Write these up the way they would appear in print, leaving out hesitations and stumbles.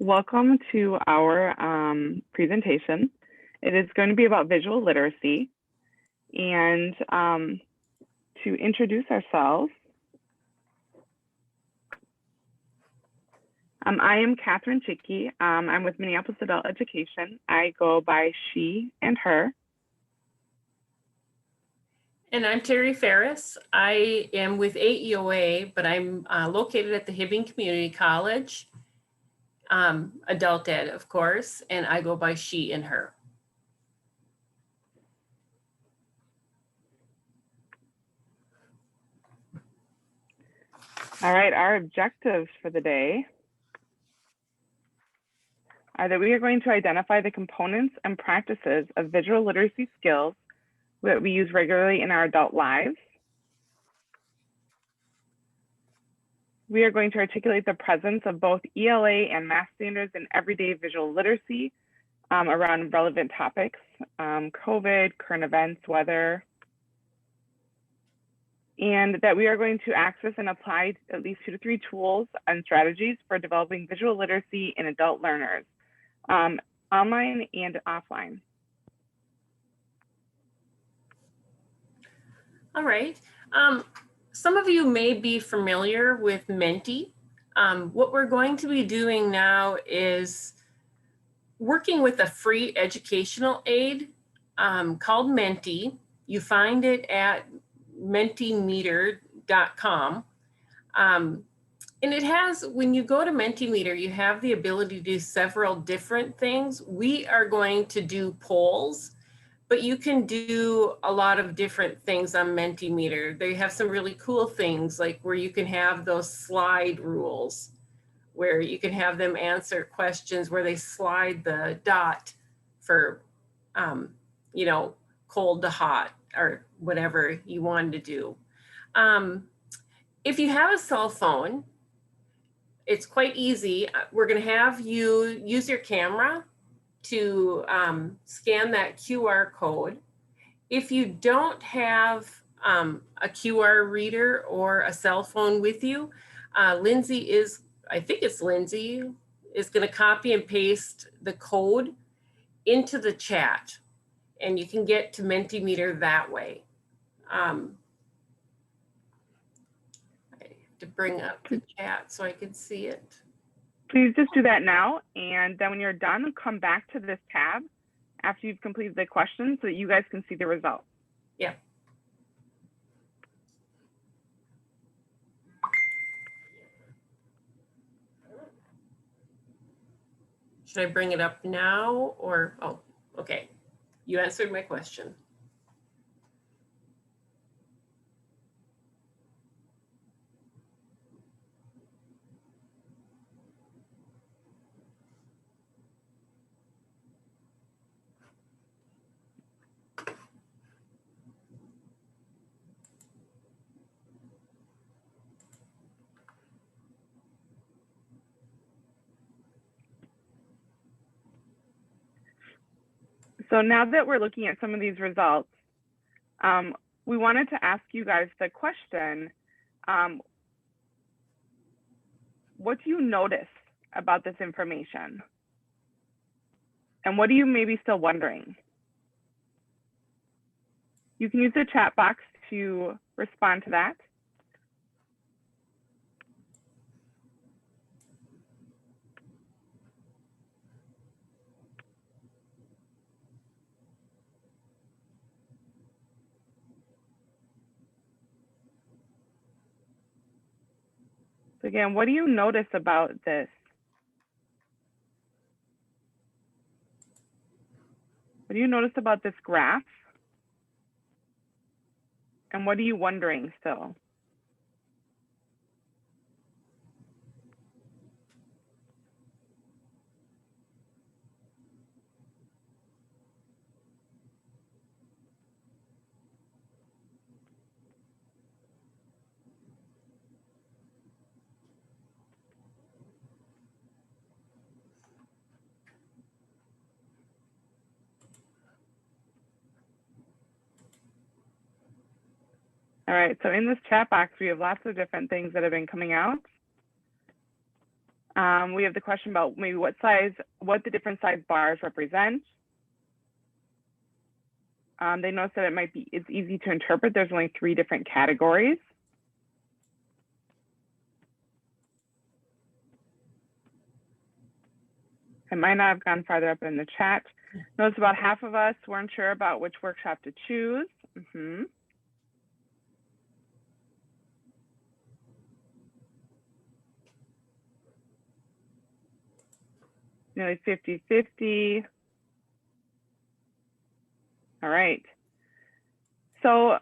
Welcome to our presentation. It is going to be about visual literacy. And to introduce ourselves, I am Kathryne Chiqui. I'm with Minneapolis Adult Education. I go by she and her. And I'm Terri Ferris. I am with AEOA, but I'm located at the Hibbing Community College, adult ed, of course, and I go by she and her. All right, our objectives for the day are that we are going to identify the components and practices of visual literacy skills that we use regularly in our adult lives. We are going to articulate the presence of both ELA and math standards in everyday visual literacy around relevant topics, COVID, current events, weather, and that we are going to access and apply at least 2 to 3 tools and strategies for developing visual literacy in adult learners, online and offline. All right. Some of you may be familiar with Menti. What we're going to be doing now is working with a free educational aid called Menti. You find it at mentimeter.com. And it has, when you go to Mentimeter, you have the ability to do several different things. We are going to do polls, but you can do a lot of different things on Mentimeter. They have some really cool things, like where you can have those slide rules, where you can have them answer questions where they slide the dot for, you know, cold to hot or whatever you wanted to do. If you have a cell phone, it's quite easy. We're going to have you use your camera to scan that QR code. If you don't have a QR reader or a cell phone with you, Lindsay is, I think it's Lindsay, is going to copy and paste the code into the chat, and you can get to Mentimeter that way. I have to bring up the chat so I can see it. Please just do that now, and then when you're done, come back to this tab after you've completed the questions so that you guys can see the results. Yeah. Should I bring it up now or, oh, okay. You answered my question. So now that we're looking at some of these results, we wanted to ask you guys the question, what do you notice about this information? And what are you maybe still wondering? You can use the chat box to respond to that. So again, what do you notice about this? What do you notice about this graph? And what are you wondering still? All right, so in this chat box, we have lots of different things that have been coming out. We have the question about maybe what the different size bars represent. They notice that it's easy to interpret. There's only 3 different categories. I might not have gone farther up in the chat. Notice about half of us weren't sure about which workshop to choose. Nearly 50-50. All right. So,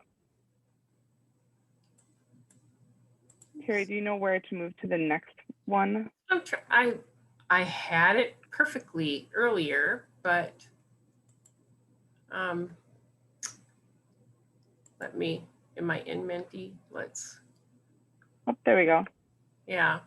Terri, do you know where to move to the next one? I had it perfectly earlier, but am I in Menti? Oh, there we go. Yeah.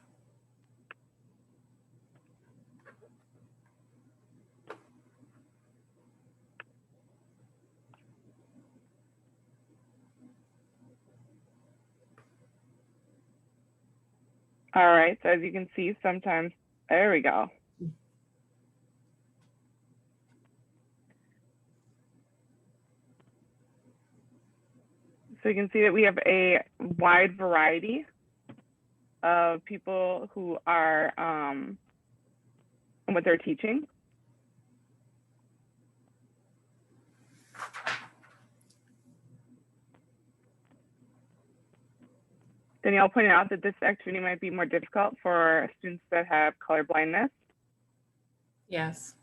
All right, so as you can see, sometimes, there we go. So you can see that we have a wide variety of people who are and what they're teaching. Danielle pointed out that this activity might be more difficult for students that have color blindness. Yes.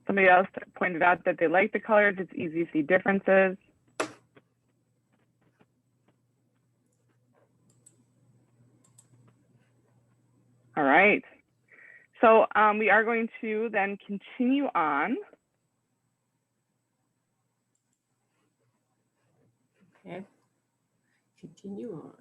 Somebody else pointed out that they like the colors. It's easy to see differences. All right. So we are going to then continue on. Okay. Continue on.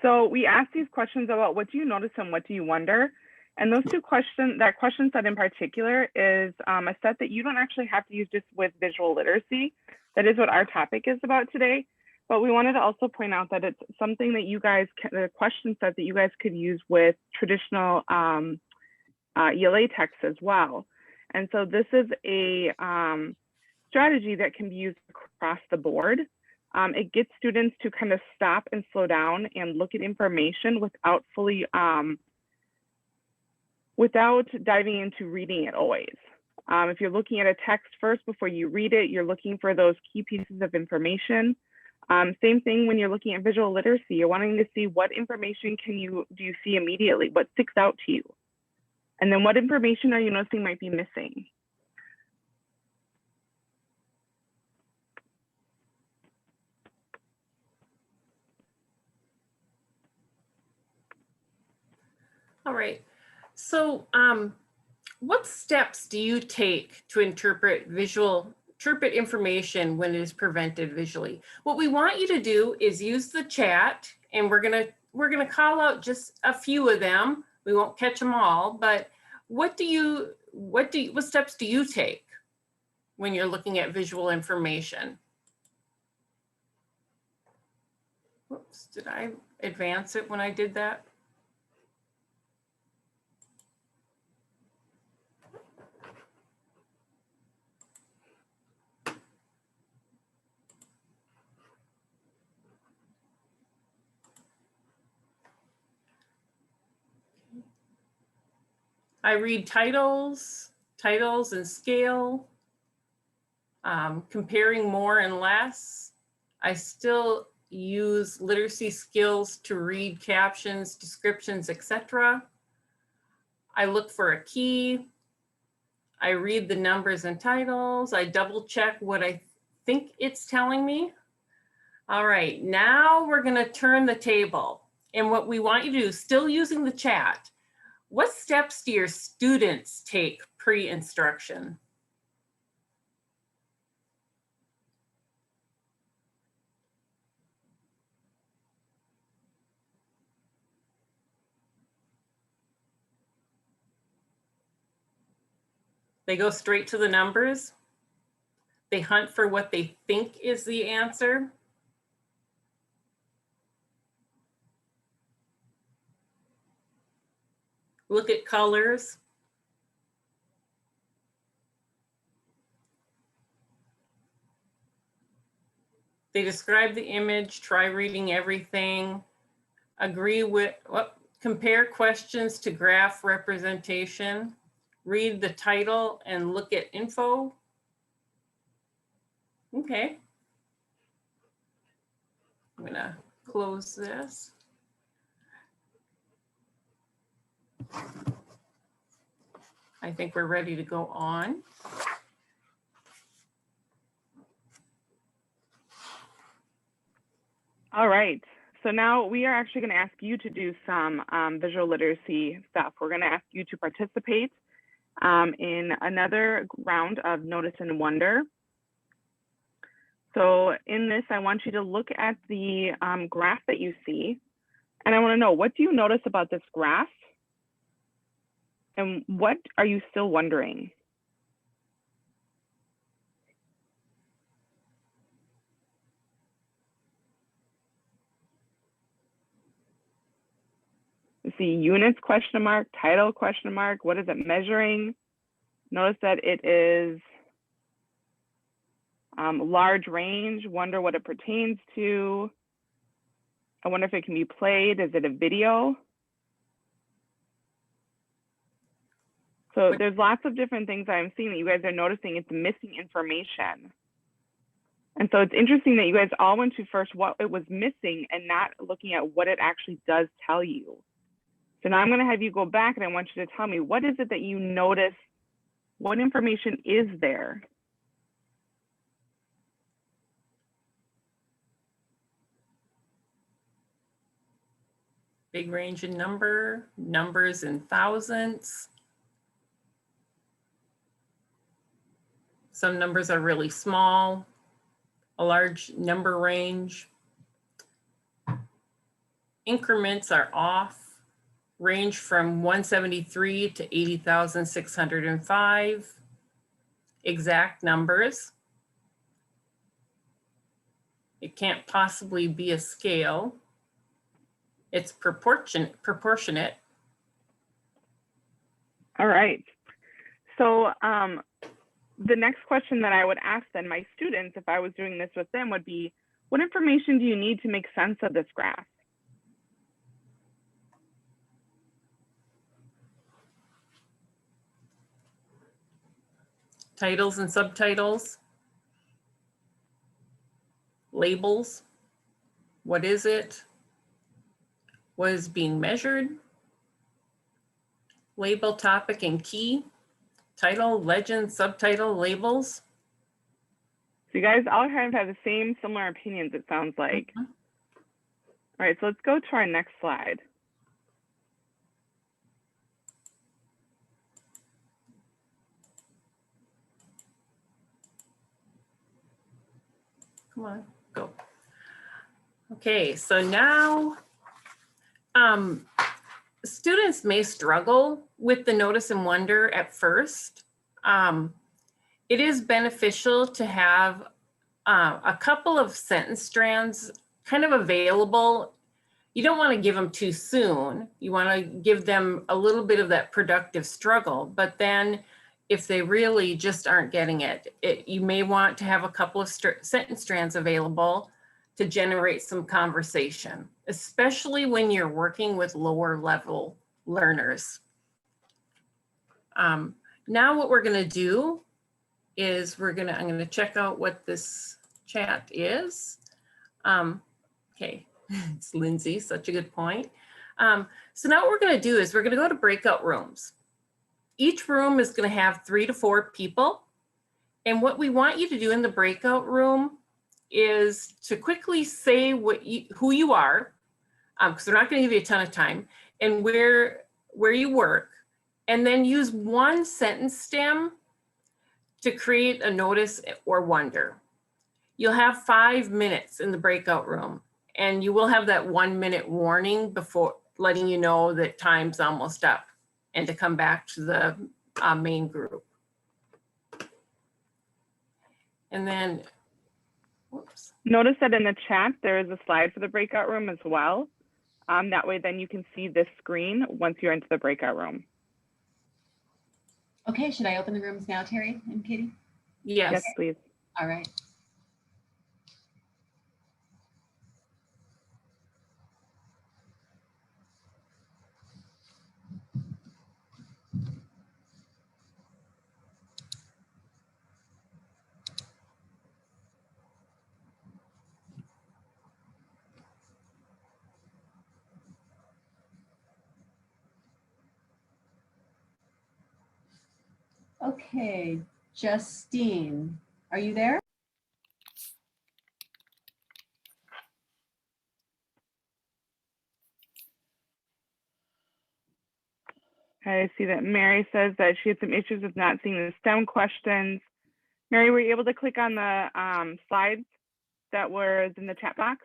So we asked these questions about what do you notice and what do you wonder? And those two questions, that question set in particular is a set that you don't actually have to use just with visual literacy. That is what our topic is about today. But we wanted to also point out that it's something that you guys can, the question set that you guys could use with traditional ELA texts as well. And so this is a strategy that can be used across the board. It gets students to kind of stop and slow down and look at information without fully, without diving into reading it always. If you're looking at a text first before you read it, you're looking for those key pieces of information. Same thing when you're looking at visual literacy, you're wanting to see what information do you see immediately, what sticks out to you? And then what information are you noticing might be missing? All right. So what steps do you take to interpret information when it is presented visually? What we want you to do is use the chat, and we're gonna call out just a few of them. We won't catch them all, but what steps do you take when you're looking at visual information? Whoops, did I advance it when I did that? I read titles and scale, comparing more and less. I still use literacy skills to read captions, descriptions, etc. I look for a key. I read the numbers and titles. I double check what I think it's telling me. All right, now we're gonna turn the table. And what we want you to do, still using the chat, what steps do your students take pre-instruction? They go straight to the numbers. They hunt for what they think is the answer. Look at colors. They describe the image, try reading everything, agree with, compare questions to graph representation, read the title and look at info. Okay. I'm gonna close this. I think we're ready to go on. All right. So now we are actually going to ask you to do some visual literacy stuff. We're going to ask you to participate in another round of Notice and Wonder. So in this, I want you to look at the graph that you see. And I want to know, what do you notice about this graph? And what are you still wondering? You see units, question mark, title, question mark. What is it measuring? Notice that it is large range. Wonder what it pertains to. I wonder if it can be played. Is it a video? So there's lots of different things I'm seeing that you guys are noticing. It's missing information. And so it's interesting that you guys all went to first what it was missing and not looking at what it actually does tell you. So now I'm going to have you go back and I want you to tell me, what is it that you notice? What information is there? Big range in numbers in thousands. Some numbers are really small, a large number range. Increments are off, range from 173 to 80,605. Exact numbers. It can't possibly be a scale. It's proportionate. All right. So the next question that I would ask then my students, if I was doing this with them, would be, what information do you need to make sense of this graph? Titles and subtitles. Labels. What is it? What is being measured? Label, topic, and key. Title, legend, subtitle, labels. So you guys all kind of have the same similar opinions, it sounds like. All right, so let's go to our next slide. Come on, go. Okay, so now students may struggle with the notice and wonder at first. It is beneficial to have a couple of sentence strands kind of available. You don't want to give them too soon. You want to give them a little bit of that productive struggle, but then if they really just aren't getting it, you may want to have a couple of sentence strands available to generate some conversation, especially when you're working with lower level learners. Now what we're going to do is I'm going to check out what this chat is. Okay, it's Lindsay, such a good point. So now what we're going to do is we're going to go to breakout rooms. Each room is going to have 3 to 4 people. And what we want you to do in the breakout room is to quickly say who you are, because we're not going to give you a ton of time, and where you work, and then use one sentence stem to create a notice or wonder. You'll have 5 minutes in the breakout room, and you will have that 1-minute warning before letting you know that time's almost up and to come back to the main group. And then, whoops. Notice that in the chat, there is a slide for the breakout room as well. That way, then you can see this screen once you're into the breakout room. Okay, should I open the rooms now, Terri and Katie? Yes. Yes, please. All right. Okay, Justine, are you there? I see that Mary says that she had some issues with not seeing the STEM questions. Mary, were you able to click on the slides that were in the chat box?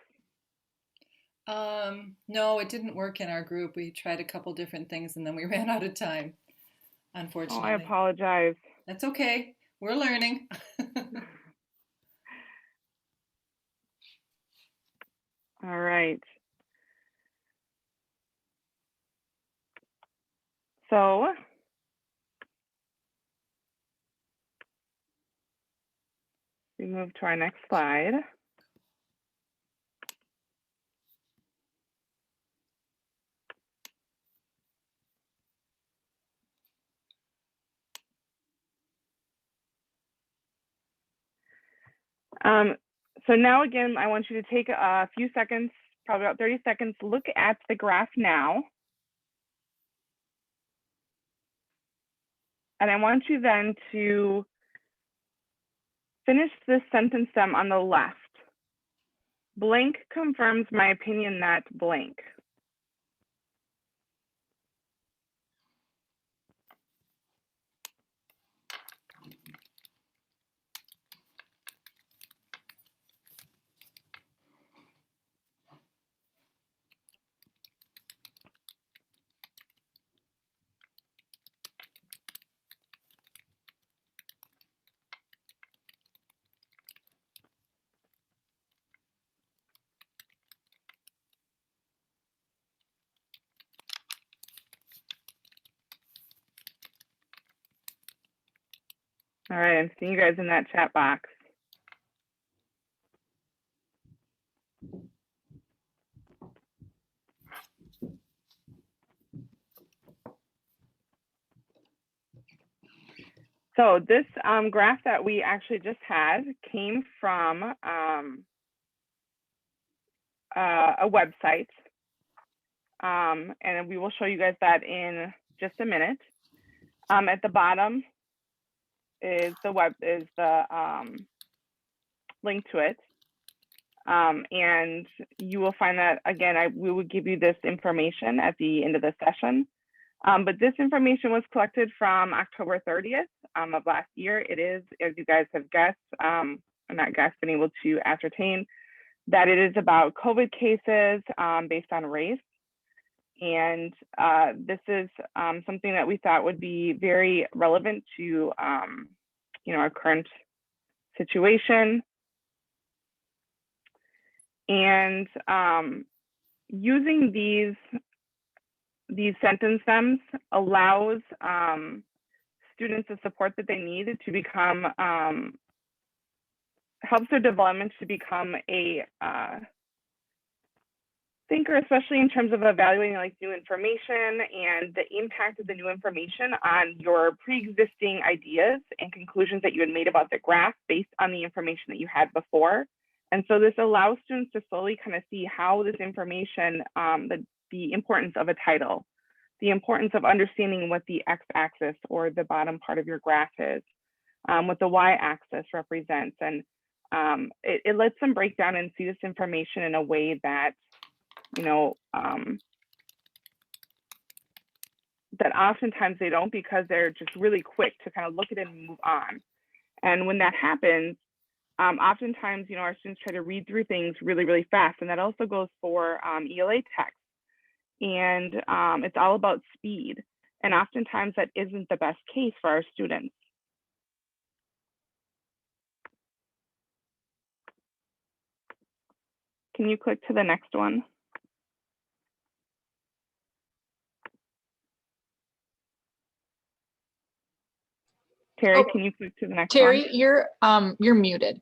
No, it didn't work in our group. We tried a couple different things and then we ran out of time, unfortunately. Oh, I apologize. That's okay. We're learning. All right. So we move to our next slide. So now again, I want you to take a few seconds, probably about 30 seconds, look at the graph now. And I want you then to finish this sentence stem on the left. Blank confirms my opinion that blank. All right, I'm seeing you guys in that chat box. So this graph that we actually just had came from a website. And we will show you guys that in just a minute. At the bottom is the link to it. And you will find that, again, we will give you this information at the end of the session. But this information was collected from October 30th of last year. It is, as you guys have guessed, not guessed, been able to ascertain that it is about COVID cases based on race. And this is something that we thought would be very relevant to our current situation. And using these sentence stems allows students the support that they need to become, helps their development to become a thinker, especially in terms of evaluating like new information and the impact of the new information on your pre-existing ideas and conclusions that you had made about the graph based on the information that you had before. And so this allows students to slowly kind of see how this information, the importance of a title, the importance of understanding what the x-axis or the bottom part of your graph is, what the y-axis represents. And it lets them break down and see this information in a way that that oftentimes they don't, because they're just really quick to kind of look at it and move on. And when that happens, oftentimes, our students try to read through things really, really fast. And that also goes for ELA text. And it's all about speed. And oftentimes that isn't the best case for our students. Can you click to the next one? Terri, Oh, can you click to the next one? Terri, you're muted.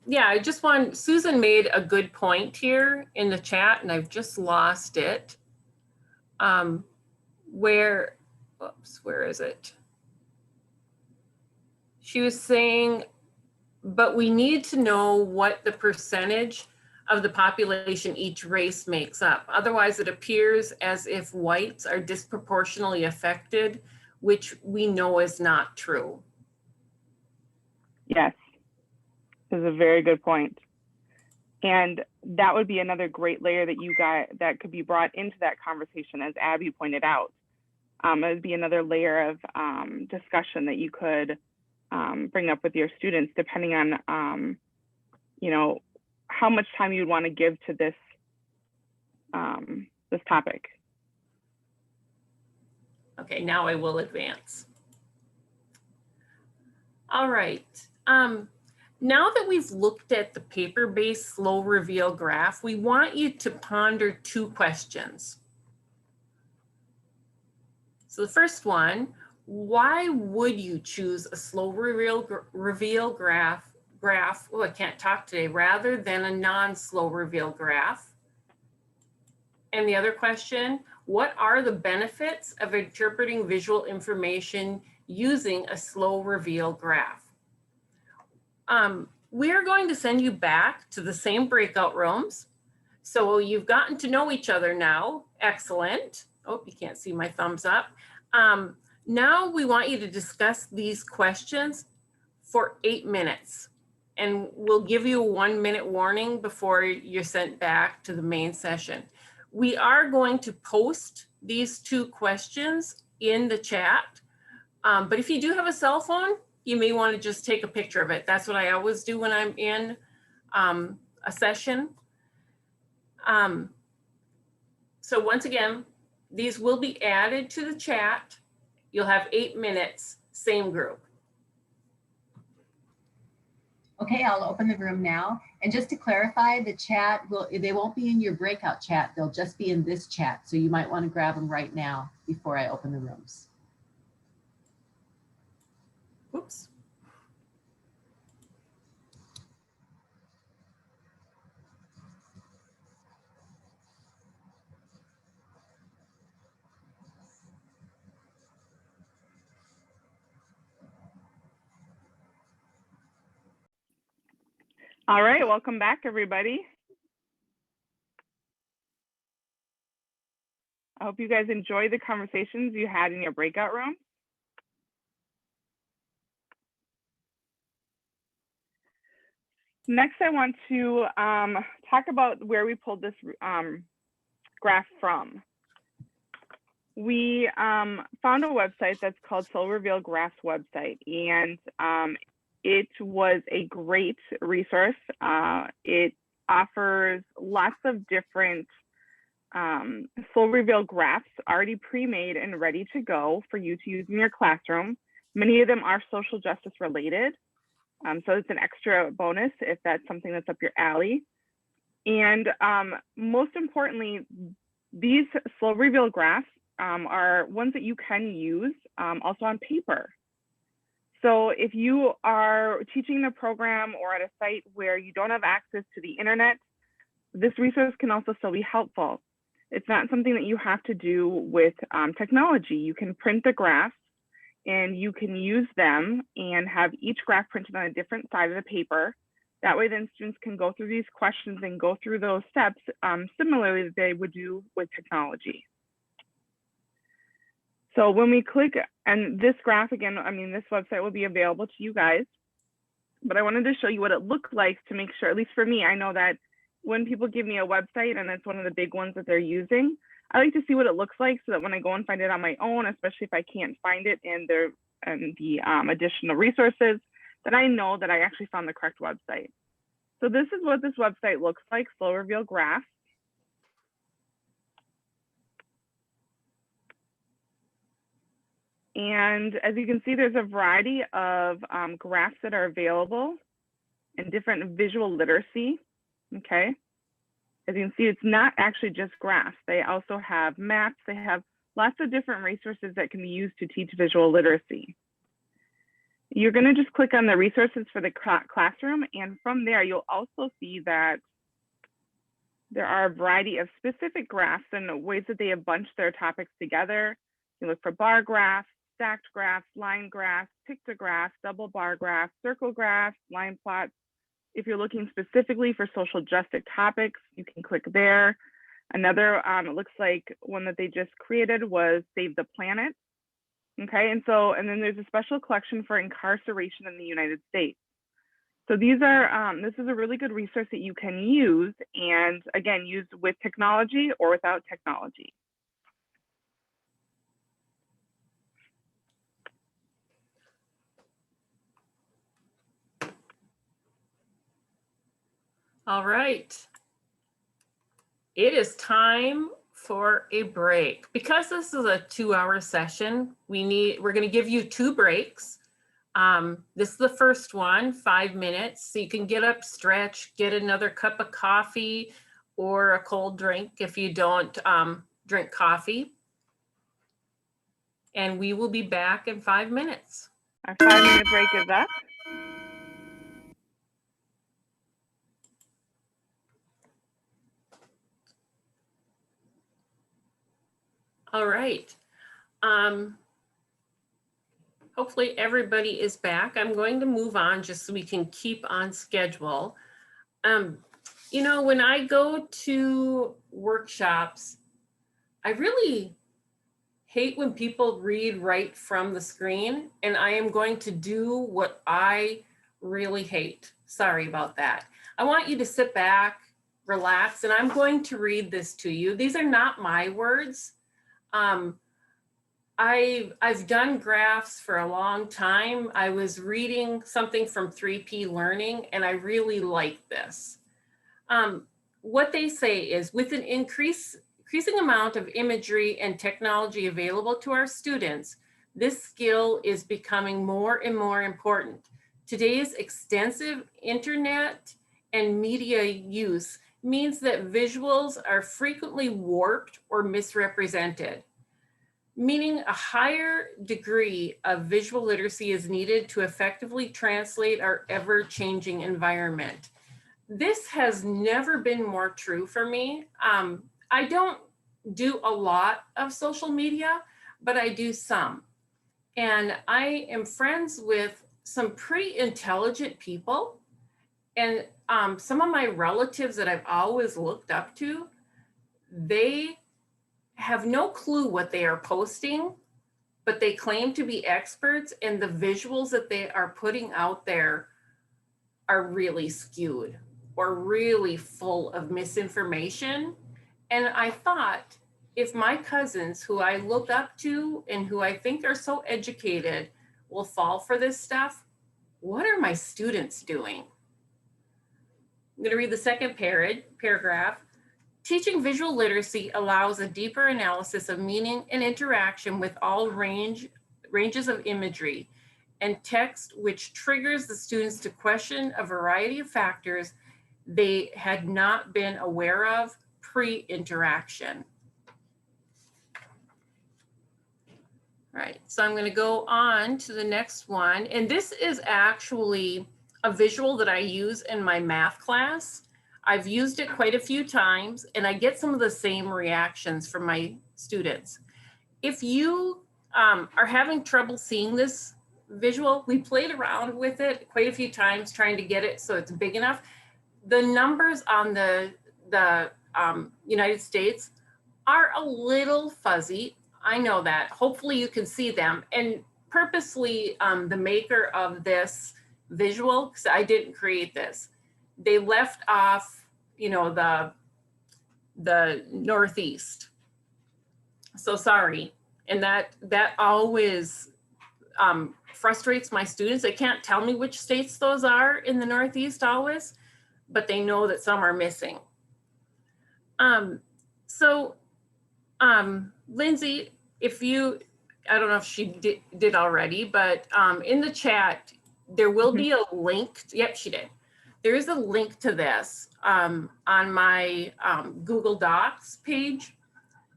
Yeah, I just want, Susan made a good point here in the chat and I've just lost it. Where is it? She was saying, but we need to know what the percentage of the population each race makes up. Otherwise, it appears as if whites are disproportionately affected, which we know is not true. Yes, this is a very good point. And that would be another great layer that you got that could be brought into that conversation, as Abby pointed out. It would be another layer of discussion that you could bring up with your students, depending on, you know, how much time you'd want to give to this this topic. Okay, now I will advance. All right. Now that we've looked at the paper-based slow reveal graph, we want you to ponder two questions. So the first one, why would you choose a slow reveal graph, oh, I can't talk today, rather than a non-slow reveal graph? And the other question, what are the benefits of interpreting visual information using a slow reveal graph? We are going to send you back to the same breakout rooms. So you've gotten to know each other now. Excellent. Oh, you can't see my thumbs up. Now we want you to discuss these questions for 8 minutes. And we'll give you a 1-minute warning before you're sent back to the main session. We are going to post these 2 questions in the chat. But if you do have a cell phone, you may want to just take a picture of it. That's what I always do when I'm in a session. So once again, these will be added to the chat. You'll have 8 minutes, same group. Okay, I'll open the room now. And just to clarify, the chat they won't be in your breakout chat. They'll just be in this chat. So you might want to grab them right now before I open the rooms. Whoops. All right, welcome back, everybody. I hope you guys enjoyed the conversations you had in your breakout room. Next, I want to talk about where we pulled this graph from. We found a website that's called Slow Reveal Graphs website, and it was a great resource. It offers lots of different slow reveal graphs already pre-made and ready to go for you to use in your classroom. Many of them are social justice related. So it's an extra bonus if that's something that's up your alley. And most importantly, these slow reveal graphs are ones that you can use also on paper. So if you are teaching the program or at a site where you don't have access to the internet, this resource can also still be helpful. It's not something that you have to do with technology. You can print the graphs and you can use them and have each graph printed on a different side of the paper. That way then students can go through these questions and go through those steps similarly that they would do with technology. So when we click, and this graph again, I mean, this website will be available to you guys, but I wanted to show you what it looked like to make sure, at least for me, I know that when people give me a website and it's one of the big ones that they're using, I like to see what it looks like so that when I go and find it on my own, especially if I can't find it in the additional resources, that I know that I actually found the correct website. So this is what this website looks like, Slow Reveal Graph. And as you can see, there's a variety of graphs that are available. and different visual literacy, okay? As you can see, it's not actually just graphs. They also have maps. They have lots of different resources that can be used to teach visual literacy. You're going to just click on the resources for the classroom, and from there, you'll also see that there are a variety of specific graphs and ways that they have bunched their topics together. You look for bar graphs, stacked graphs, line graphs, pictographs, double bar graphs, circle graphs, line plots. If you're looking specifically for social justice topics, you can click there. Another, it looks like one that they just created was Save the Planet. Okay, and then there's a special collection for incarceration in the United States. So these are, this is a really good resource that you can use, and again, use with technology or without technology. All right. It is time for a break. Because this is a 2-hour session, we're going to give you 2 breaks. This is the first one, 5 minutes. So you can get up, stretch, get another cup of coffee or a cold drink if you don't drink coffee. And we will be back in 5 minutes. Our 5-minute break is up. All right. Hopefully everybody is back. I'm going to move on just so we can keep on schedule. You know, when I go to workshops, I really hate when people read right from the screen, and I am going to do what I really hate. Sorry about that. I want you to sit back, relax, and I'm going to read this to you. These are not my words. I've done graphs for a long time. I was reading something from 3P Learning, and I really like this. What they say is, with an increasing amount of imagery and technology available to our students, this skill is becoming more and more important. Today's extensive internet and media use means that visuals are frequently warped or misrepresented, meaning a higher degree of visual literacy is needed to effectively translate our ever-changing environment. This has never been more true for me. I don't do a lot of social media, but I do some. And I am friends with some pretty intelligent people. And some of my relatives that I've always looked up to, they have no clue what they are posting, but they claim to be experts, and the visuals that they are putting out there are really skewed or really full of misinformation. And I thought, if my cousins, who I look up to and who I think are so educated, will fall for this stuff, what are my students doing? I'm going to read the second paragraph. Teaching visual literacy allows a deeper analysis of meaning and interaction with all ranges of imagery and text, which triggers the students to question a variety of factors they had not been aware of pre-interaction. Right, so I'm going to go on to the next one. And this is actually a visual that I use in my math class. I've used it quite a few times, and I get some of the same reactions from my students. If you are having trouble seeing this visual, we played around with it quite a few times trying to get it so it's big enough. The numbers on the United States are a little fuzzy. I know that. Hopefully you can see them. And purposely, the maker of this visual, because I didn't create this, they left off, you know, the Northeast. So sorry. And that always frustrates my students. They can't tell me which states those are in the Northeast always, but they know that some are missing. Lindsay, if you, I don't know if she did already, but in the chat, there will be a link. Yep, she did. there's a link to this on my Google Docs page.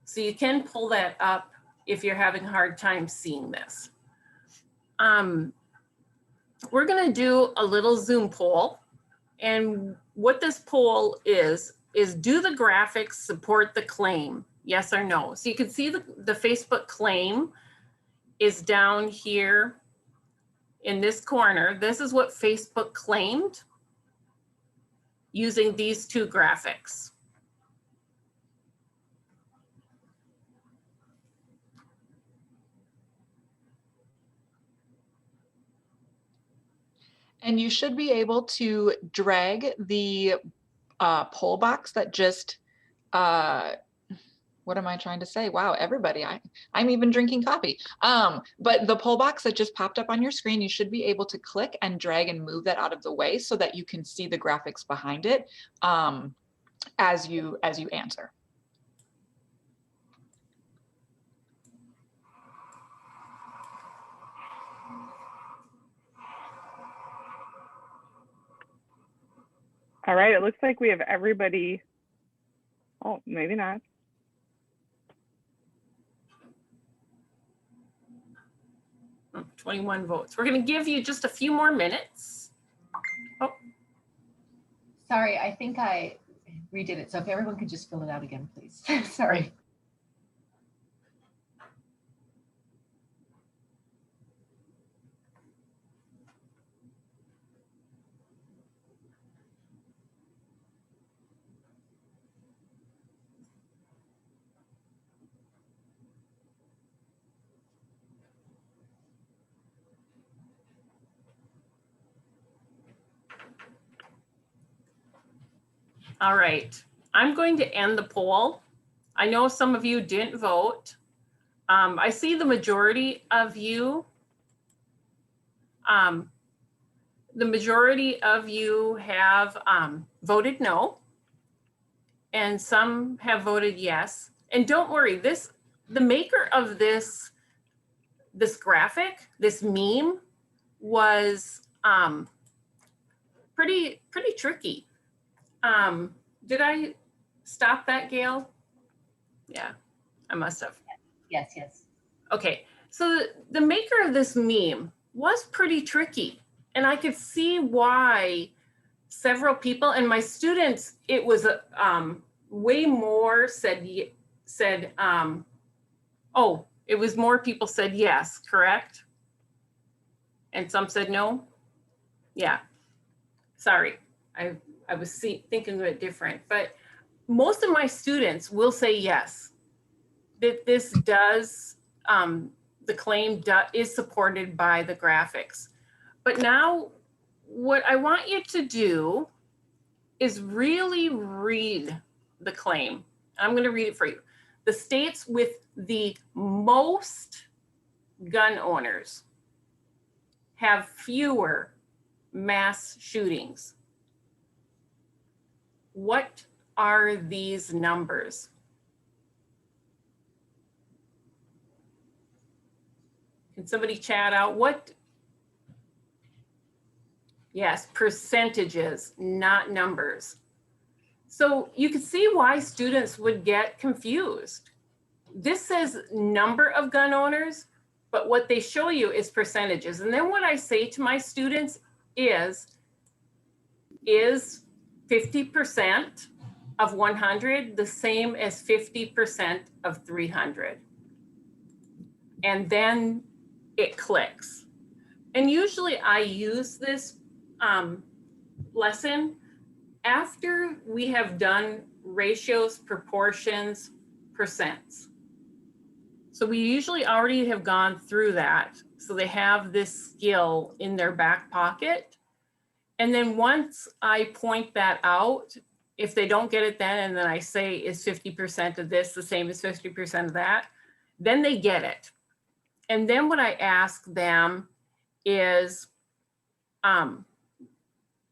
So you can pull that up if you're having a hard time seeing this. We're gonna do a little Zoom poll. And what this poll is do the graphics support the claim? Yes or no? So you can see the Facebook claim is down here in this corner. This is what Facebook claimed using these two graphics. And you should be able to drag the poll box that just, what am I trying to say? Wow, everybody, I'm even drinking coffee. But the poll box that just popped up on your screen, you should be able to click and drag and move that out of the way so that you can see the graphics behind it as you answer. All right, it looks like we have everybody. Oh, maybe not. Oh, 21 votes. We're going to give you just a few more minutes. Oh, Sorry, I think I redid it. So if everyone could just fill it out again, please. Sorry. all right. I'm going to end the poll. I know some of you didn't vote. I see the majority of you. The majority of you have voted no, and some have voted yes. And don't worry, the maker of this graphic, this meme, was pretty tricky. Did I stop that, Gail? Yeah, I must have. Yes, yes. Okay, so the maker of this meme was pretty tricky, and I could see why several people, and my students, it was way more oh, it was more people said yes, correct? And some said no? Yeah, sorry, I was thinking of it different, but most of my students will say yes, that this does, the claim is supported by the graphics. But now what I want you to do is really read the claim. I'm going to read it for you. The states with the most gun owners have fewer mass shootings. What are these numbers? Can somebody chat out what? Yes, percentages, not numbers. So you can see why students would get confused. This says number of gun owners, but what they show you is percentages. And then what I say to my students is 50% of 100 the same as 50% of 300? And then it clicks. And usually I use this lesson after we have done ratios, proportions, percents. So we usually already have gone through that. So they have this skill in their back pocket. And then once I point that out, if they don't get it then, and then I say, is 50% of this the same as 50% of that? Then they get it. And then what I ask them is,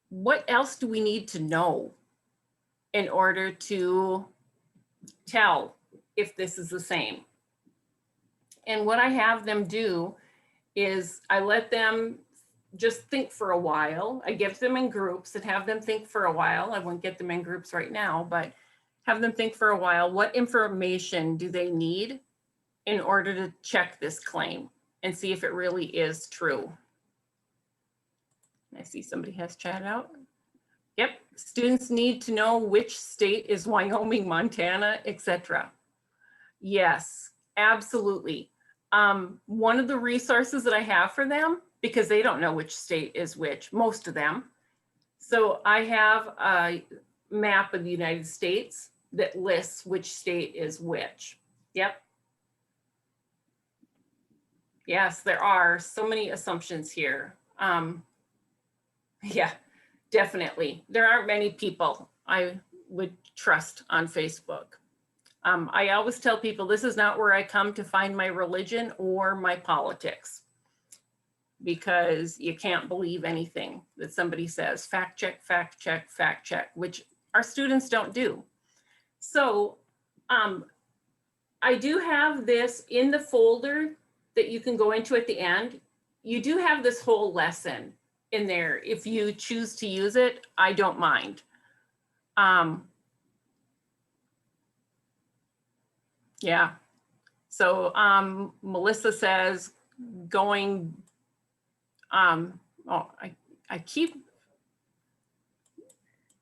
what else do we need to know in order to tell if this is the same? And what I have them do is I let them just think for a while. I give them in groups and have them think for a while. I won't get them in groups right now, but have them think for a while. What information do they need in order to check this claim and see if it really is true? I see somebody has chat out. Yep, students need to know which state is Wyoming, Montana, etc. Yes, absolutely. One of the resources that I have for them, because they don't know which state is which, most of them. So I have a map of the United States that lists which state is which. Yep. Yes, there are so many assumptions here. Yeah, definitely. There aren't many people I would trust on Facebook. I always tell people this is not where I come to find my religion or my politics, because you can't believe anything that somebody says. Fact check, fact check, fact check, which our students don't do. So I do have this in the folder that you can go into at the end. You do have this whole lesson in there. If you choose to use it, I don't mind. Yeah. So Melissa says going, oh, I keep.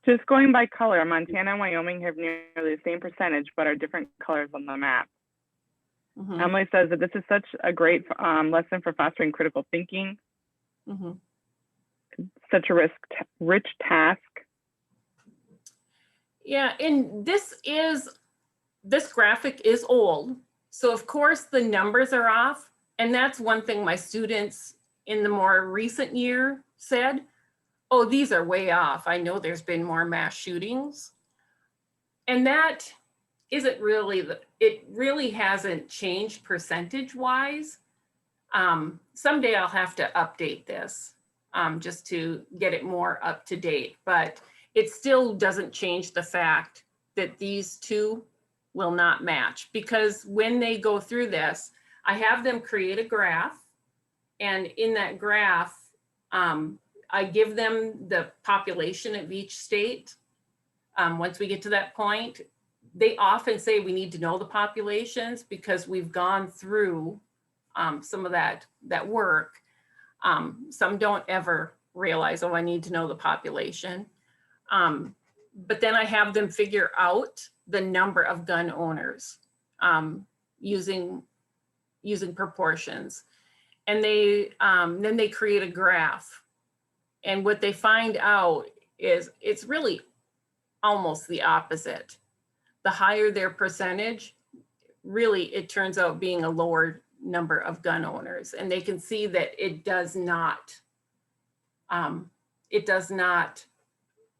Just going by color, Montana and Wyoming have nearly the same percentage, but are different colors on the map. Mm-hmm. Emily says that this is such a great lesson for fostering critical thinking. Mm-hmm. Such a rich task. Yeah, and this graphic is old. So of course the numbers are off. And that's one thing my students in the more recent year said, oh, these are way off. I know there's been more mass shootings. And that isn't really, it really hasn't changed percentage wise. Someday I'll have to update this just to get it more up to date, but it still doesn't change the fact that these two will not match, because when they go through this, I have them create a graph, and in that graph, I give them the population of each state. Once we get to that point, they often say we need to know the populations because we've gone through some of that work. Some don't ever realize, oh, I need to know the population. But then I have them figure out the number of gun owners using proportions. And then they create a graph. And what they find out is it's really almost the opposite. The higher their percentage, really it turns out being a lower number of gun owners. And they can see that it does not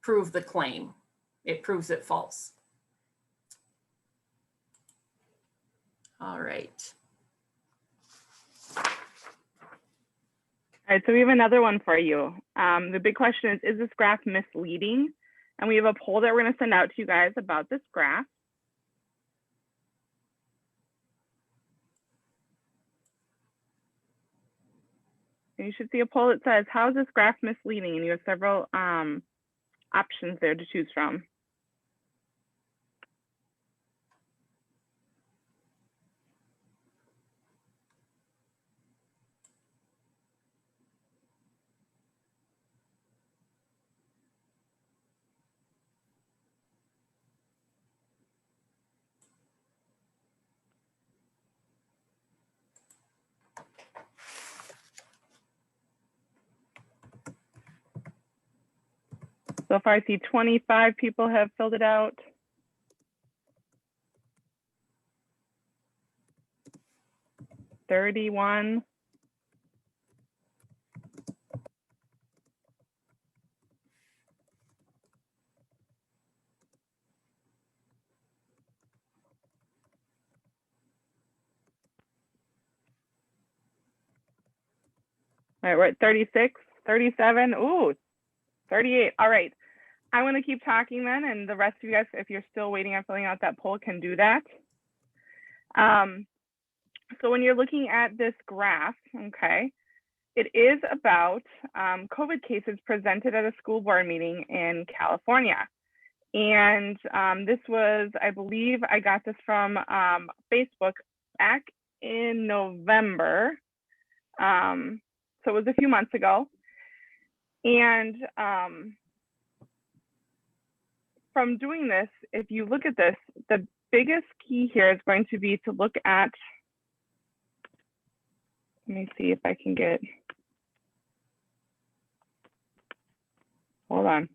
prove the claim. It proves it false. All right. All right, so we have another one for you. The big question is this graph misleading? And we have a poll that we're gonna send out to you guys about this graph. And you should see a poll that says, how is this graph misleading? And you have several options there to choose from. So far, I see 25 people have filled it out. $31. All right, we're at 36, 37, ooh, 38. All right, I want to keep talking then, and the rest of you guys, if you're still waiting on filling out that poll, can do that. So when you're looking at this graph, okay, it is about COVID cases presented at a school board meeting in California. And this was, I believe I got this from Facebook back in November. So it was a few months ago. And from doing this, if you look at this, the biggest key here is going to be to look at, let me see if I can get, hold on.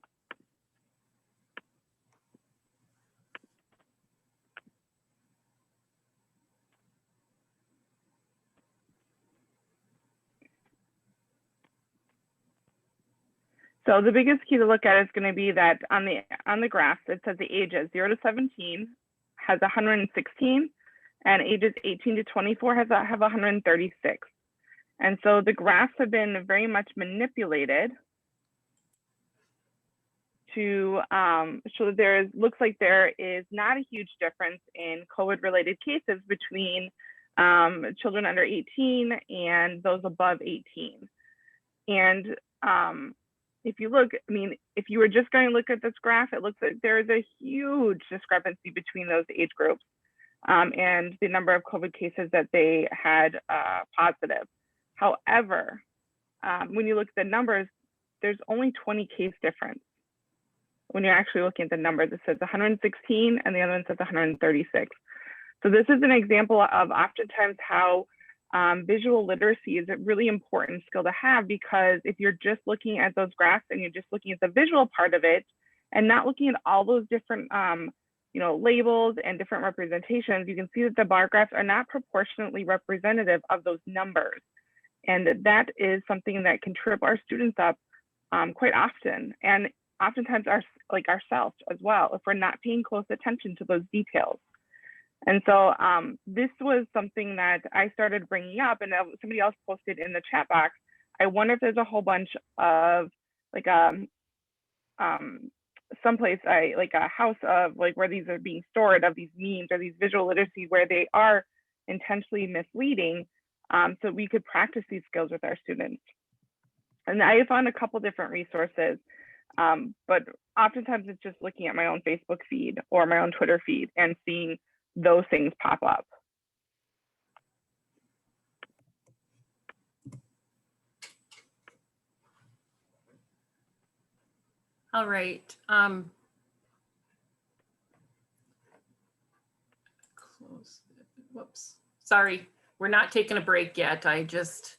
So the biggest key to look at is going to be that on the graph, it says the ages 0 to 17 has 116, and ages 18 to 24 have 136. And so the graphs have been very much manipulated to show that looks like there is not a huge difference in COVID-related cases between children under 18 and those above 18. And if you look, I mean, if you were just going to look at this graph, it looks like there is a huge discrepancy between those age groups and the number of COVID cases that they had positive. However, when you look at the numbers, there's only 20 case difference. When you're actually looking at the numbers, it says 116 and the other one says 136. So this is an example of oftentimes how visual literacy is a really important skill to have, because if you're just looking at those graphs and you're just looking at the visual part of it and not looking at all those different labels and different representations, you can see that the bar graphs are not proportionately representative of those numbers. And that is something that can trip our students up quite often, and oftentimes ourselves as well, if we're not paying close attention to those details. And so this was something that I started bringing up, and somebody else posted in the chat box. I wonder if there's a whole bunch of someplace like a house of where these are being stored, of these memes or these visual literacy where they are intentionally misleading, so we could practice these skills with our students. And I found a couple different resources, but oftentimes it's just looking at my own Facebook feed or my own Twitter feed and seeing those things pop up. All right. Close. Whoops. Sorry, we're not taking a break yet. I just,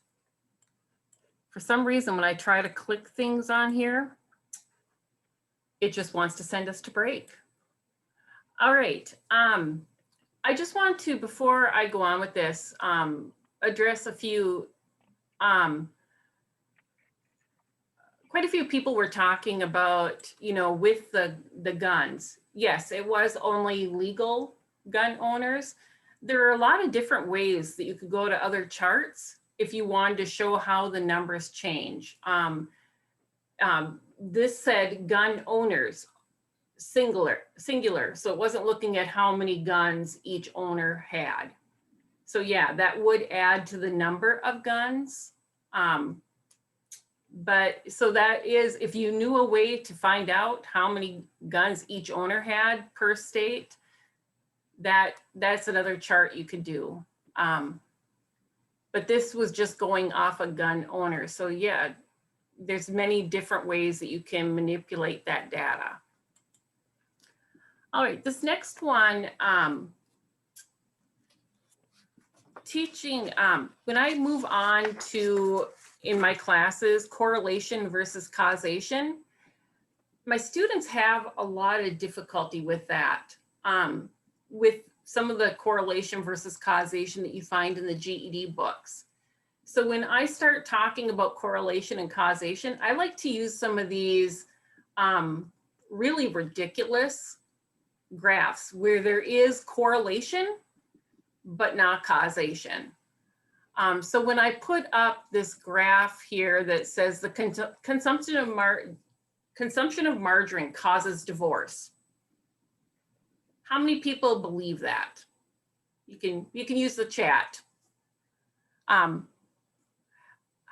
for some reason, when I try to click things on here, it just wants to send us to break. All right. I just want to, before I go on with this, address a few, quite a few people were talking about, with the guns. Yes, it was only legal gun owners. There are a lot of different ways that you could go to other charts if you wanted to show how the numbers change. This said gun owners, singular, so it wasn't looking at how many guns each owner had. So yeah, that would add to the number of guns. But so that is, if you knew a way to find out how many guns each owner had per state, that's another chart you could do. But this was just going off a gun owner. So yeah, there's many different ways that you can manipulate that data. All right, this next one, teaching, when I move on to, in my classes, correlation versus causation, my students have a lot of difficulty with that, with some of the correlation versus causation that you find in the GED books. So when I start talking about correlation and causation, I like to use some of these really ridiculous graphs where there is correlation, but not causation. So when I put up this graph here that says the consumption of margarine causes divorce, how many people believe that? You can use the chat. How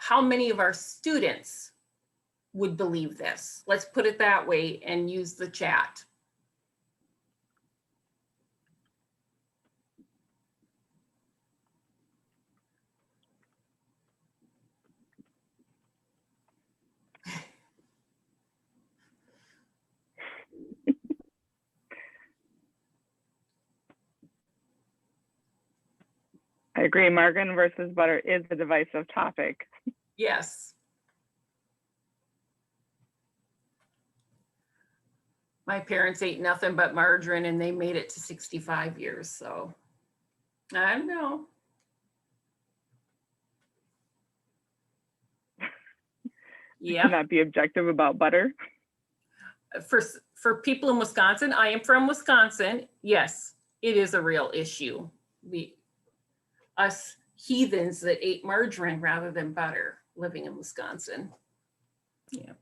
how many of our students would believe this? Let's put it that way and use the chat. I agree. Margarine versus butter is a divisive topic. Yes. My parents ate nothing but margarine and they made it to 65 years. So I don't know. Yeah. Cannot be objective about butter. For people in Wisconsin, I am from Wisconsin. Yes, it is a real issue. Us heathens that ate margarine rather than butter living in Wisconsin. Yeah.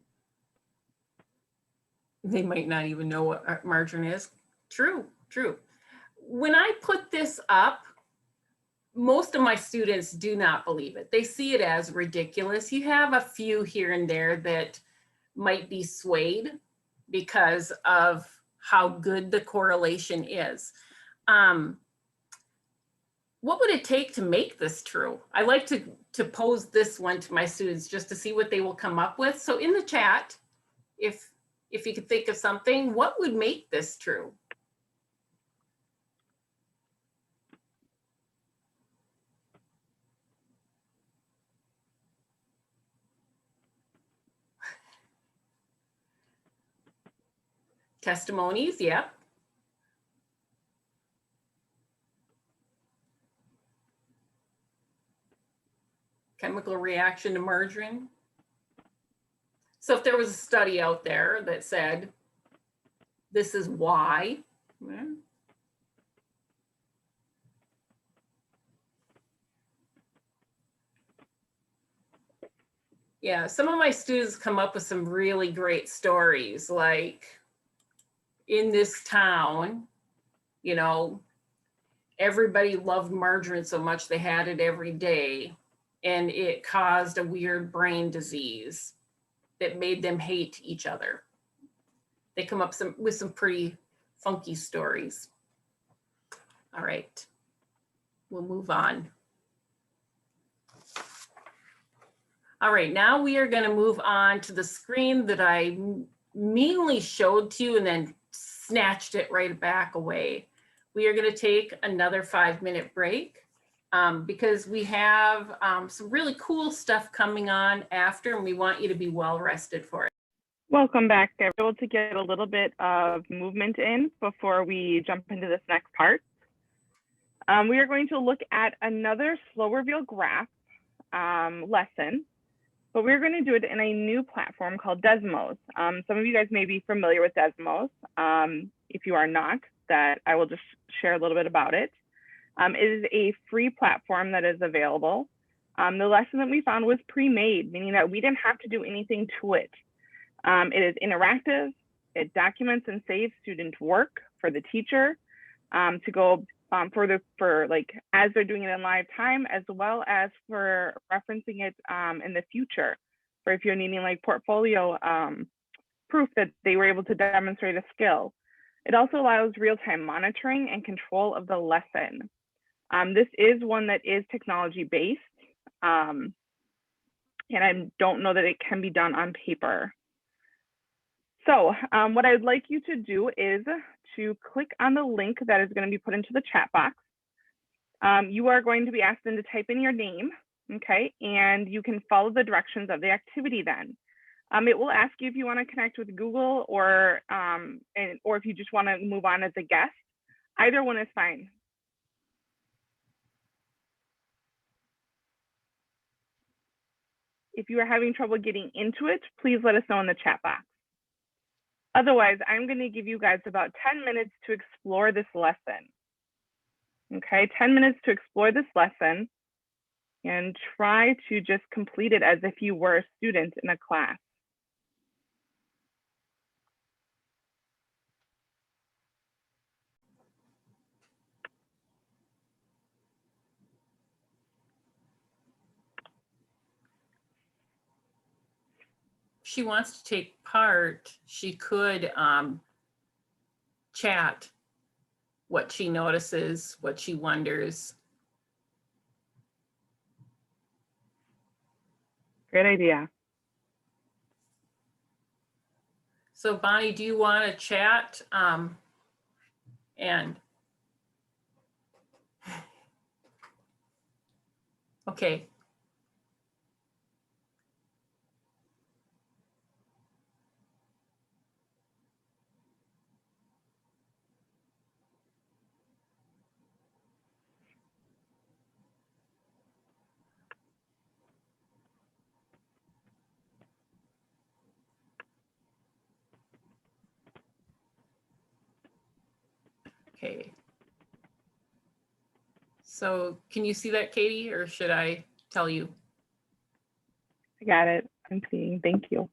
They might not even know what margarine is. True, true. When I put this up, most of my students do not believe it. They see it as ridiculous. You have a few here and there that might be swayed because of how good the correlation is. What would it take to make this true? I like to pose this one to my students just to see what they will come up with. So in the chat, if you could think of something, what would make this true? Testimonies, yep. Chemical reaction to margarine. So if there was a study out there that said, this is why, yeah, some of my students come up with some really great stories, like in this town, you know, everybody loved margarine so much they had it every day, and it caused a weird brain disease that made them hate each other. They come up with some pretty funky stories. All right, we'll move on. All right, now we are going to move on to the screen that I meanly showed to you and then snatched it right back away. We are going to take another 5-minute break because we have some really cool stuff coming on after, and we want you to be well rested for it. Welcome back. I'm able to get a little bit of movement in before we jump into this next part. We are going to look at another slow reveal graph lesson, but we're going to do it in a new platform called Desmos. Some of you guys may be familiar with Desmos. If you are not, that I will just share a little bit about it. It is a free platform that is available. The lesson that we found was pre-made, meaning that we didn't have to do anything to it. It is interactive. It documents and saves student work for the teacher to go for like as they're doing it in live time, as well as for referencing it in the future, for if you're needing like portfolio proof that they were able to demonstrate a skill. It also allows real-time monitoring and control of the lesson. This is one that is technology-based, and I don't know that it can be done on paper. So what I'd like you to do is to click on the link that is going to be put into the chat box. You are going to be asked then to type in your name, okay? And you can follow the directions of the activity then. It will ask you if you want to connect with Google or if you just want to move on as a guest. Either one is fine. If you are having trouble getting into it, please let us know in the chat box. Otherwise, I'm going to give you guys about 10 minutes to explore this lesson. Okay, 10 minutes to explore this lesson and try to just complete it as if you were a student in a class. she wants to take part, she could chat what she notices, what she wonders. Great idea. So Bonnie, do you want to chat? And okay. Okay. So can you see that, Katie, or should I tell you? I got it. I'm seeing. Thank you.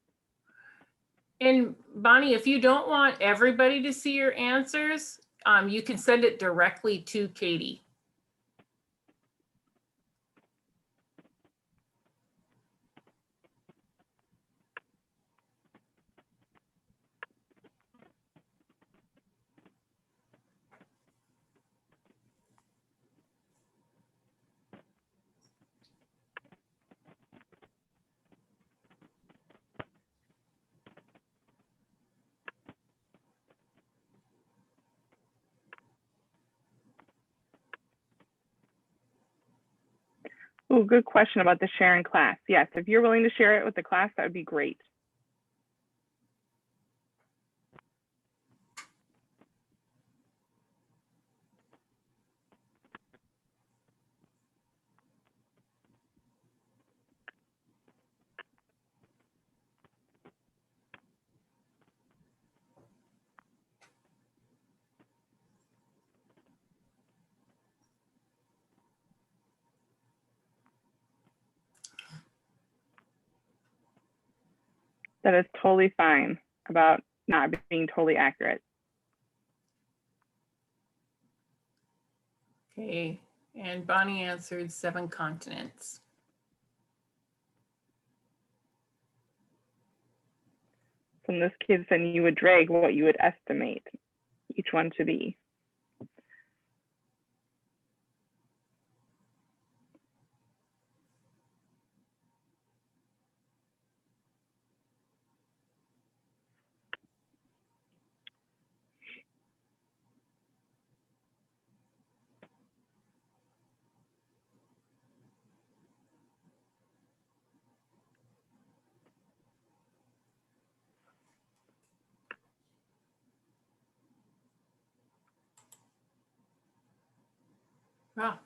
And Bonnie, if you don't want everybody to see your answers, you can send it directly to Katie. Oh, good question about the share in class. Yes, if you're willing to share it with the class, that would be great. That is totally fine about not being totally accurate. Okay, and Bonnie answered 7 continents. So in this case, then you would drag what you would estimate each one to be. Wow.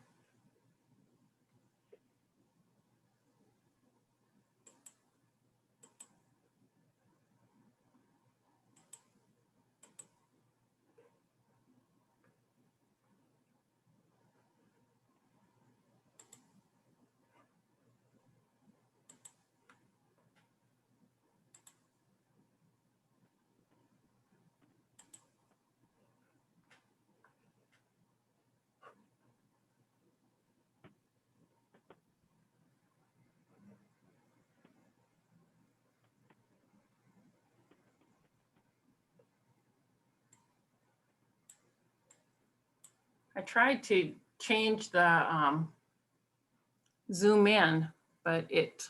I tried to change the zoom in, but it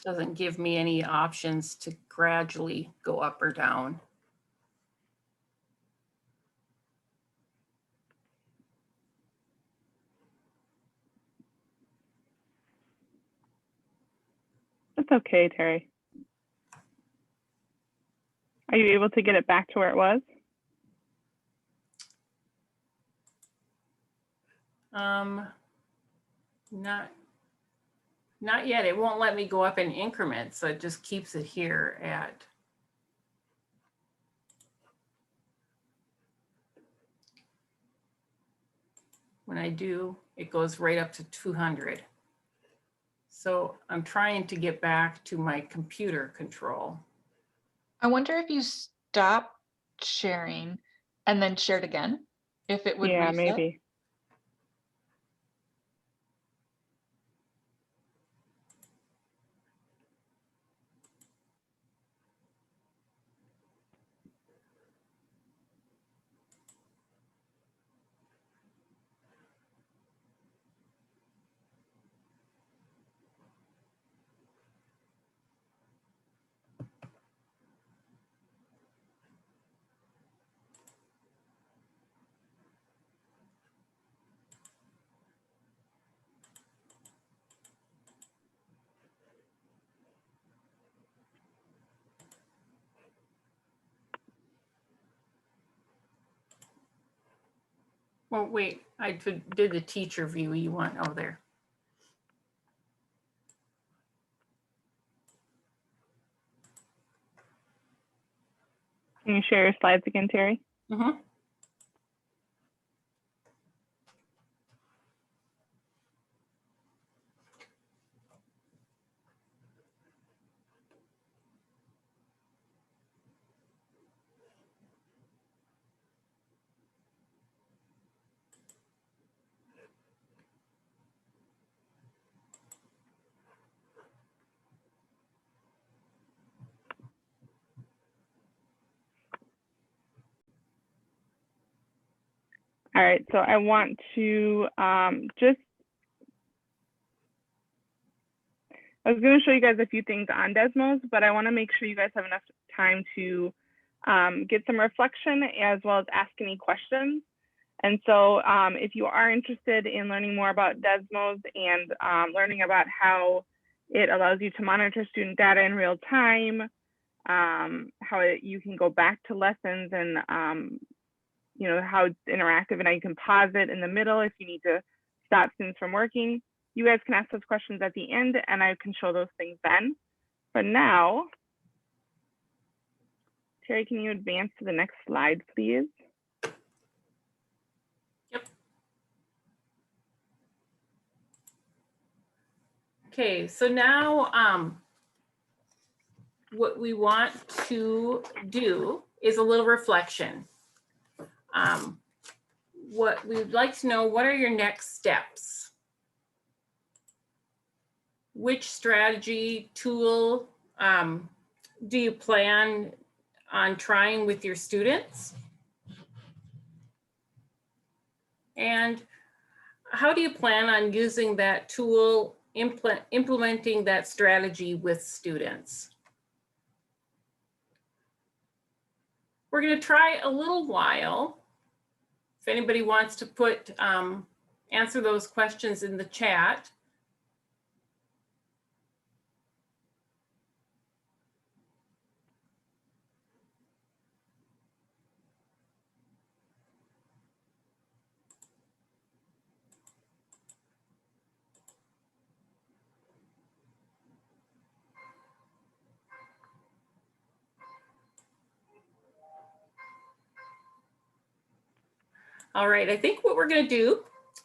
Doesn't give me any options to gradually go up or down. That's okay, Terri. Are you able to get it back to where it was? Not yet. It won't let me go up in increments, so it just keeps it here at. When I do, it goes right up to 200. So I'm trying to get back to my computer control. I wonder if you stop sharing and then shared again, if it would Yeah, reset. maybe. Well, wait, I did the teacher view you want over there. Can you share your slides again, Terri? Mm-hmm. All right, so I want to I was going to show you guys a few things on Desmos, but I want to make sure you guys have enough time to get some reflection as well as ask any questions. And so if you are interested in learning more about Desmos and learning about how it allows you to monitor student data in real time, you can go back to lessons and you know, how it's interactive and how you can pause it in the middle if you need to stop students from working. You guys can ask those questions at the end and I can show those things then. But now, Terri, can you advance to the next slide, please? Yep. Okay, so now what we want to do is a little reflection. What we'd like to know, what are your next steps? Which strategy, tool do you plan on trying with your students? And how do you plan on using that tool, implementing that strategy with students? We're going to try a little while. If anybody wants to put, answer those questions in the chat. All right, I think what we're going to do,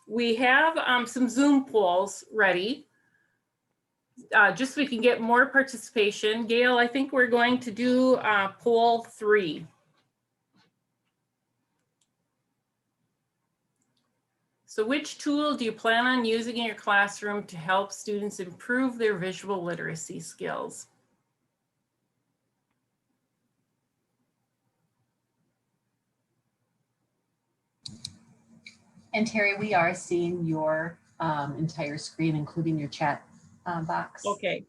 we have some Zoom polls ready, just so we can get more participation. Gail, I think we're going to do poll 3. So which tool do you plan on using in your classroom to help students improve their visual literacy skills? And Terri, we are seeing your entire screen, including your chat box. Okay.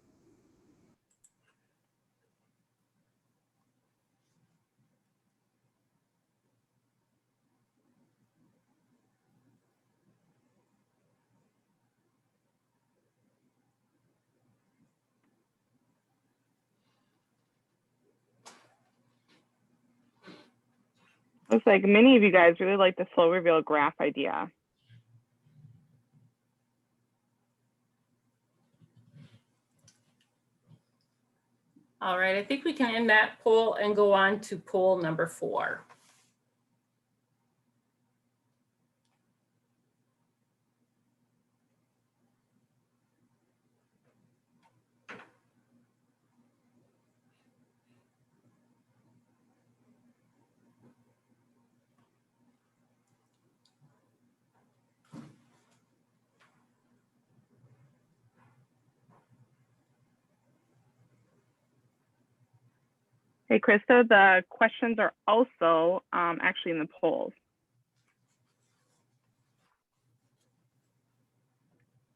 Looks like many of you guys really like the slow reveal graph idea. All right, I think we can end that poll and go on to poll number 4. Hey, Krista, the questions are also actually in the polls.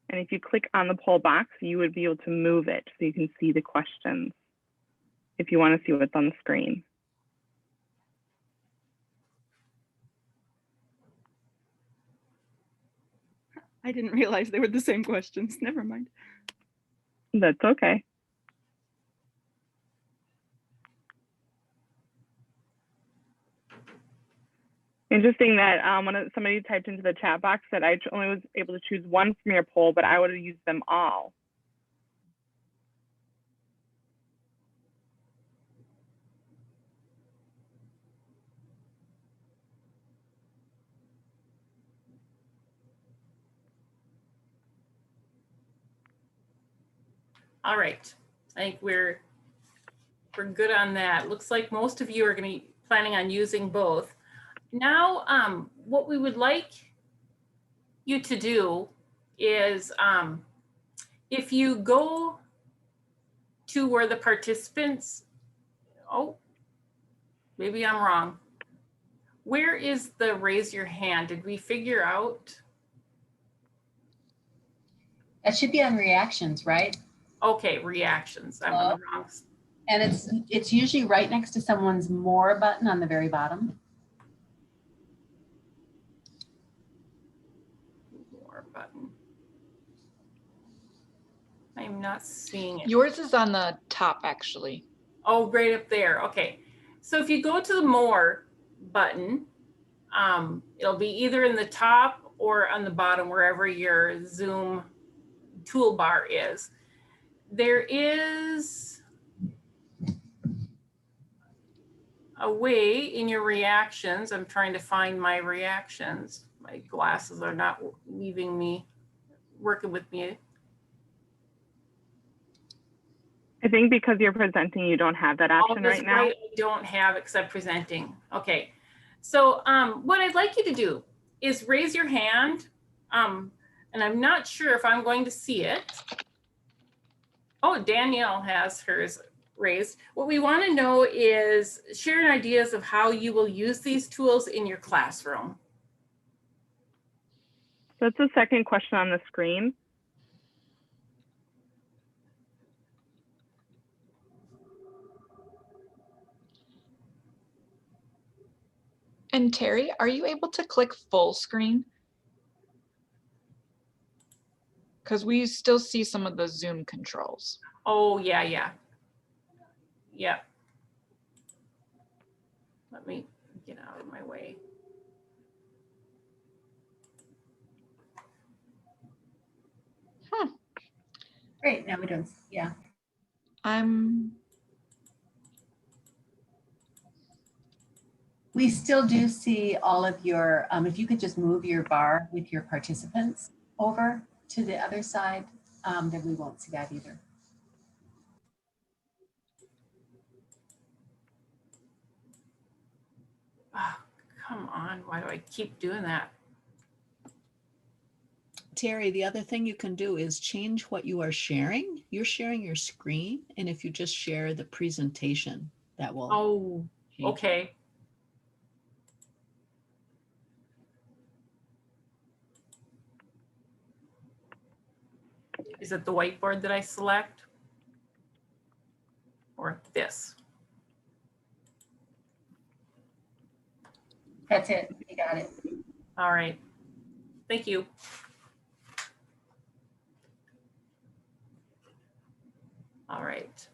And if you click on the poll box, you would be able to move it so you can see the questions if you want to see what's on the screen. I didn't realize they were the same questions. Never mind. That's okay. Interesting that somebody typed into the chat box that I only was able to choose one from your poll, but I would have used them all. All right, I think we're good on that. Looks like most of you are going to be planning on using both. Now, what we would like you to do is if you go to where the participants, oh, maybe I'm wrong. Where is the raise your hand? Did we figure out? That should be on reactions, right? Okay, reactions. I'm on the wrong. And it's usually right next to someone's more button on the very bottom. More button. I'm not seeing it. Yours is on the top, actually. Oh, right up there. Okay. So if you go to the more button, it'll be either in the top or on the bottom, wherever your Zoom toolbar is. There is a way in your reactions. I'm trying to find my reactions. My glasses are not leaving me, working with me. I think because you're presenting, you don't have that option right now. Right, I don't have except presenting. Okay. So what I'd like you to do is raise your hand. And I'm not sure if I'm going to see it. Oh, Danielle has hers raised. What we want to know is sharing ideas of how you will use these tools in your classroom. So that's the second question on the screen. And Terry, are you able to click full screen? Because we still see some of the Zoom controls. Oh, yeah. Let me get out of my way. Great, now we don't, yeah. We still do see all of your, if you could just move your bar with your participants over to the other side, then we won't see that either. Oh, come on, why do I keep doing that? Terry, the other thing you can do is change what you are sharing. You're sharing your screen, and if you just share the presentation, that will. Oh, okay. Is it the whiteboard that I select? Or this? That's it, you got it. All right, thank you. All right.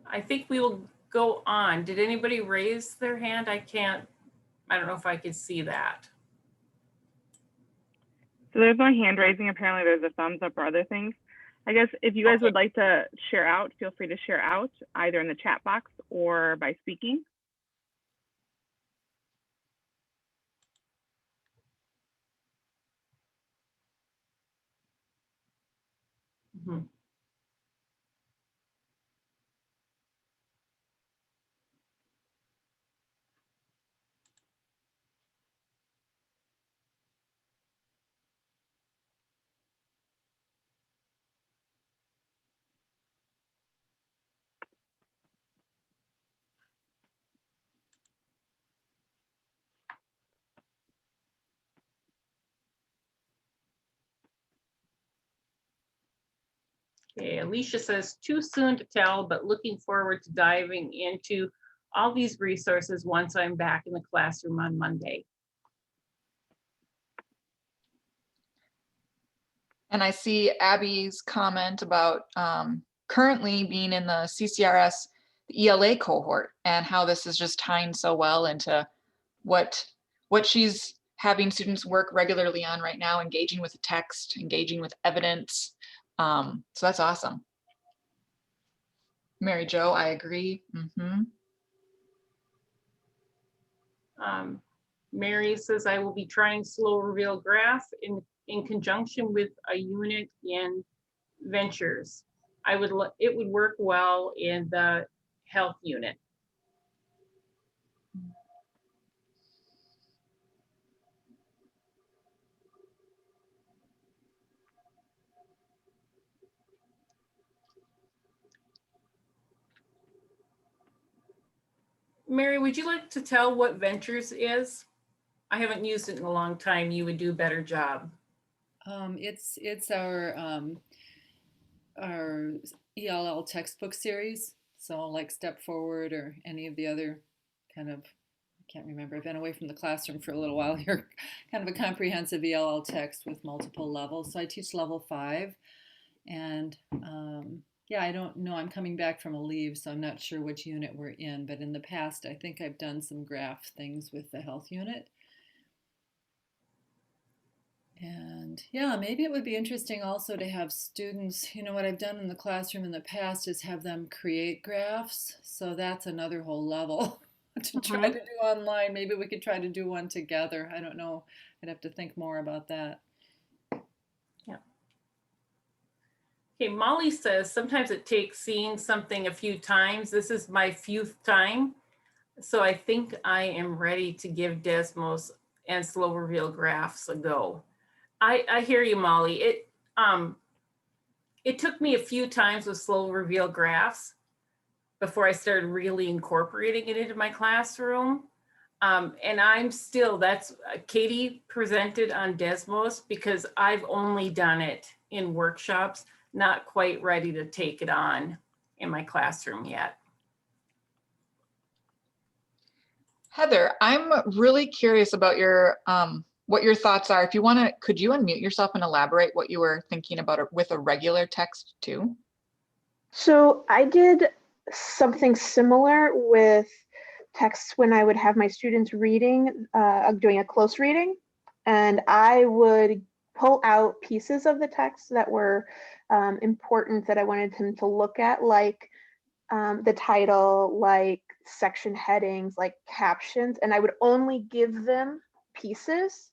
I think we will go on. Did anybody raise their hand? I don't know if I could see that. So there's no hand raising. Apparently there's a thumbs up or other things. I guess if you guys would like to share out, feel free to share out either in the chat box or by speaking. Mhm. Okay, Alicia says, too soon to tell, but looking forward to diving into all these resources once I'm back in the classroom on Monday. And I see Abby's comment about currently being in the CCRS, the ELA cohort, and how this is just tying so well into what she's having students work regularly on right now, engaging with the text, engaging with evidence. So that's awesome. Mary Jo, I agree. Mary says, I will be trying slow reveal graph in conjunction with a unit in ventures. It would work well in the health unit. Mary, would you like to tell what ventures is? I haven't used it in a long time. You would do a better job. It's our ELL textbook series. So like Step Forward or any of the other kind of, I can't remember, I've been away from the classroom for a little while here, kind of a comprehensive ELL text with multiple levels. So I teach level 5 and yeah, I don't know, I'm coming back from a leave, so I'm not sure which unit we're in, but in the past, I think I've done some graph things with the health unit. And yeah, maybe it would be interesting also to have students, you know, what I've done in the classroom in the past is have them create graphs. So that's another whole level to try to do online. Maybe we could try to do one together. I don't know. I'd have to think more about that. Yeah. Okay, Molly says, sometimes it takes seeing something a few times. This is my 5th time. So I think I am ready to give Desmos and slow reveal graphs a go. I hear you, Molly. It took me a few times with slow reveal graphs before I started really incorporating it into my classroom. And I'm still, Katie presented on Desmos because I've only done it in workshops, not quite ready to take it on in my classroom yet. Heather, I'm really curious about your what your thoughts are. If you want to, could you unmute yourself and elaborate what you were thinking about with a regular text too? So I did something similar with texts when I would have my students reading, doing a close reading, and I would pull out pieces of the text that were important that I wanted them to look at, like the title, like section headings, like captions, and I would only give them pieces.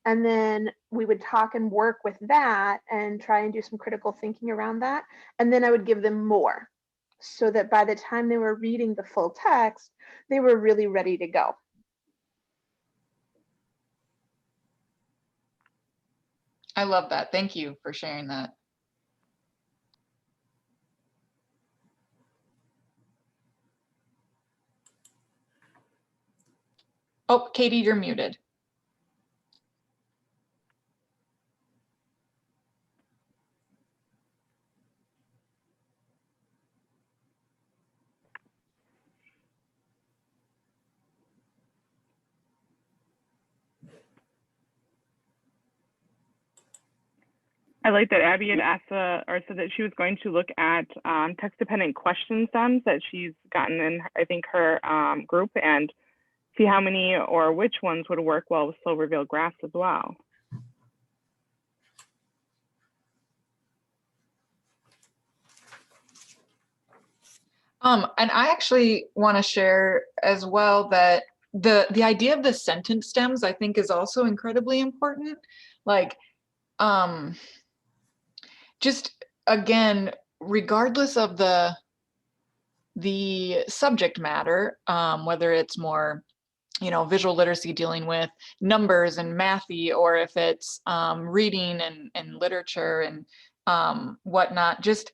And then we would talk and work with that and try and do some critical thinking around that. And then I would give them more so that by the time they were reading the full text, they were really ready to go. I love that. Thank you for sharing that. Oh, Katie, you're muted. I like that Abby had asked or said that she was going to look at text-dependent question stems that she's gotten in, I think, her group, and see how many or which ones would work well with slow reveal graphs as well. And I actually want to share as well that the idea of the sentence stems, I think, is also incredibly important. Like, just again, regardless of the subject matter, whether it's more, you know, visual literacy dealing with numbers and mathy, or if it's reading and literature and whatnot, just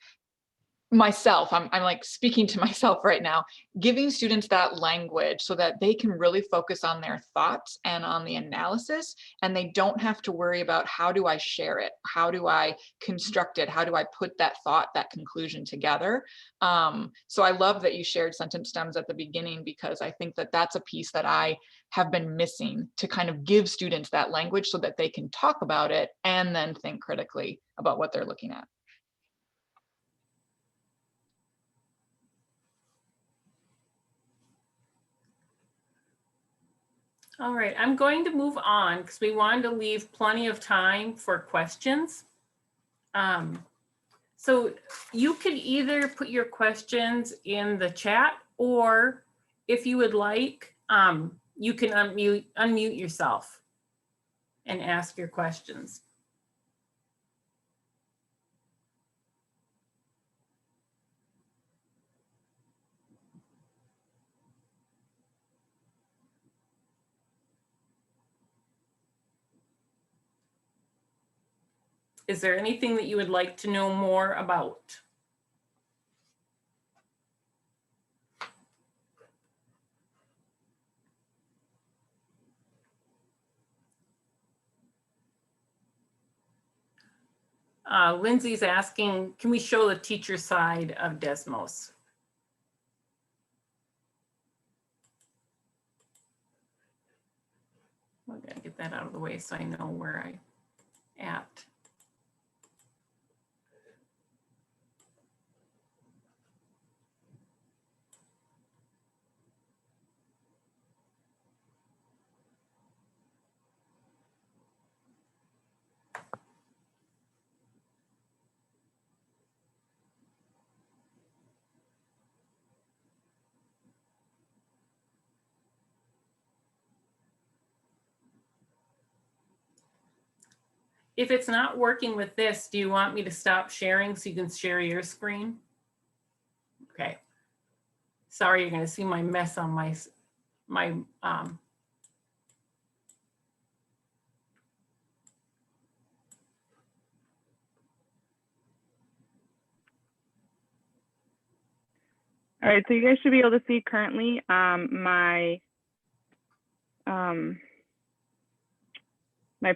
myself, I'm like speaking to myself right now, giving students that language so that they can really focus on their thoughts and on the analysis, and they don't have to worry about how do I share it, how do I construct it, how do I put that thought, that conclusion together. So I love that you shared sentence stems at the beginning, because I think that that's a piece that I have been missing, to kind of give students that language so that they can talk about it and then think critically about what they're looking at. All right, I'm going to move on because we wanted to leave plenty of time for questions. So you could either put your questions in the chat, or if you would like, you can unmute yourself and ask your questions. Is there anything that you would like to know more about? Lindsay's asking, can we show the teacher side of Desmos? I'm gonna get that out of the way so I know where I'm at. If it's not working with this, do you want me to stop sharing so you can share your screen? Okay. Sorry, you're going to see my mess on my All right, so you guys should be able to see currently my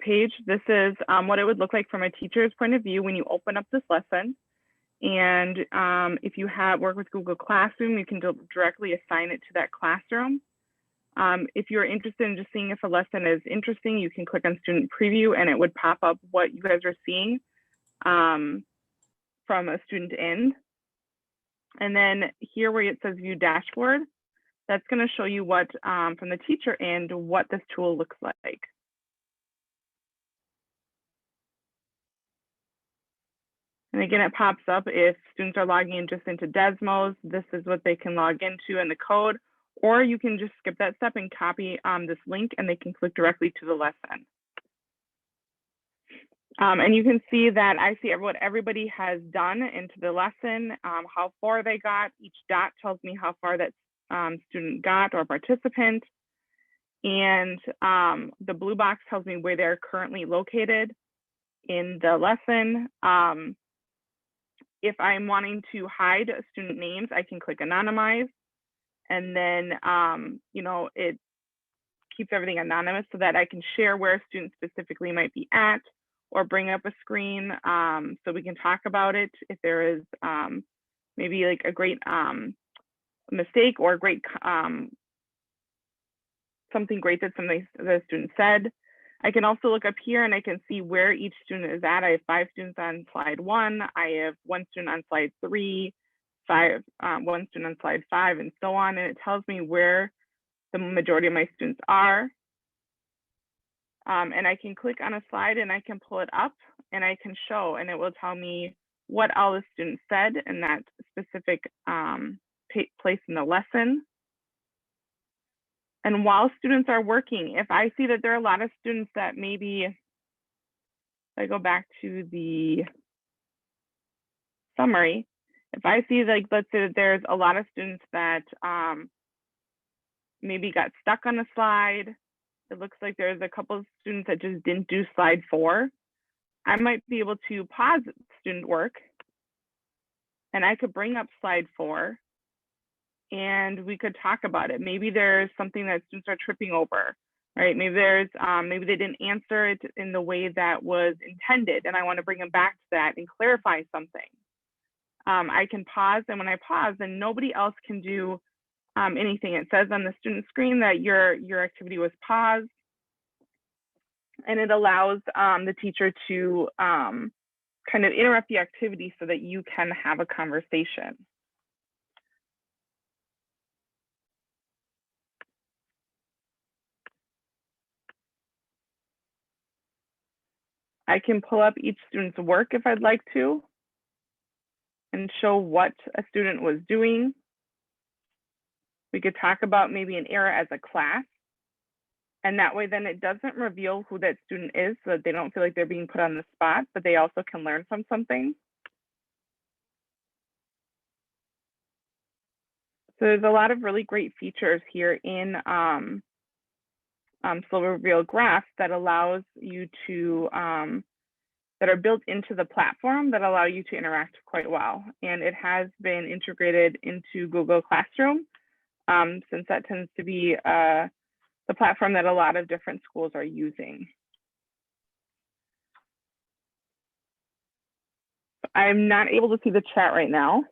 page. This is what it would look like from a teacher's point of view when you open up this lesson. And if you work with Google Classroom, you can directly assign it to that classroom. If you're interested in just seeing if a lesson is interesting, you can click on Student Preview and it would pop up what you guys are seeing from a student end. And then here where it says View Dashboard, that's going to show you what, from the teacher end, what this tool looks like. And again, it pops up if students are logging in just into Desmos, this is what they can log into in the code, or you can just skip that step and copy this link and they can click directly to the lesson. And you can see that I see what everybody has done into the lesson, how far they got. Each dot tells me how far that student got or participant. And the blue box tells me where they're currently located in the lesson. If I'm wanting to hide student names, I can click anonymize. And then, you know, it keeps everything anonymous so that I can share where a student specifically might be at, or bring up a screen so we can talk about it if there is maybe like a great mistake or a great something great that the student said. I can also look up here and I can see where each student is at. I have 5 students on slide 1. I have 1 student on slide 3, 1 student on slide 5, and so on. And it tells me where the majority of my students are. And I can click on a slide and I can pull it up and I can show, and it will tell me what all the students said in that specific place in the lesson. And while students are working, if I see that there are a lot of students that maybe, if I go back to the summary, if I see, like, let's say that there's a lot of students that maybe got stuck on a slide, it looks like there's a couple of students that just didn't do slide 4, I might be able to pause student work and I could bring up slide 4 and we could talk about it. Maybe there's something that students are tripping over, right? Maybe there's, maybe they didn't answer it in the way that was intended, and I want to bring them back to that and clarify something. I can pause, and when I pause, then nobody else can do anything. It says on the student screen that your activity was paused, and it allows the teacher to kind of interrupt the activity so that you can have a conversation. I can pull up each student's work if I'd like to and show what a student was doing. We could talk about maybe an error as a class, and that way then it doesn't reveal who that student is so that they don't feel like they're being put on the spot, but they also can learn from something. So there's a lot of really great features here in Slow Reveal Graphs that allows you to, that are built into the platform that allow you to interact quite well. And it has been integrated into Google Classroom, since that tends to be the platform that a lot of different schools are using. I'm not able to see the chat right now.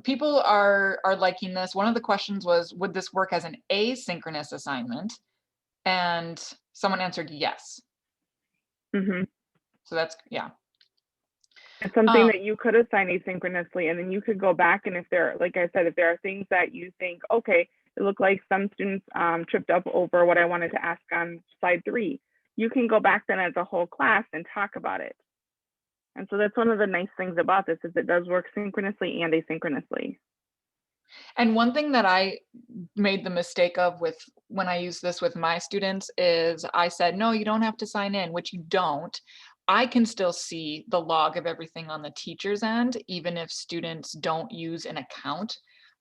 People are liking this. One of the questions was, would this work as an asynchronous assignment? And someone answered yes. Mm-hmm. So that's, yeah. It's something that you could assign asynchronously, and then you could go back, and if there, like I said, if there are things that you think, okay, it looked like some students tripped up over what I wanted to ask on slide 3, you can go back then as a whole class and talk about it. And so that's one of the nice things about this, is it does work synchronously and asynchronously. And one thing that I made the mistake of with when I use this with my students is I said, no, you don't have to sign in, which you don't. I can still see the log of everything on the teacher's end, even if students don't use an account.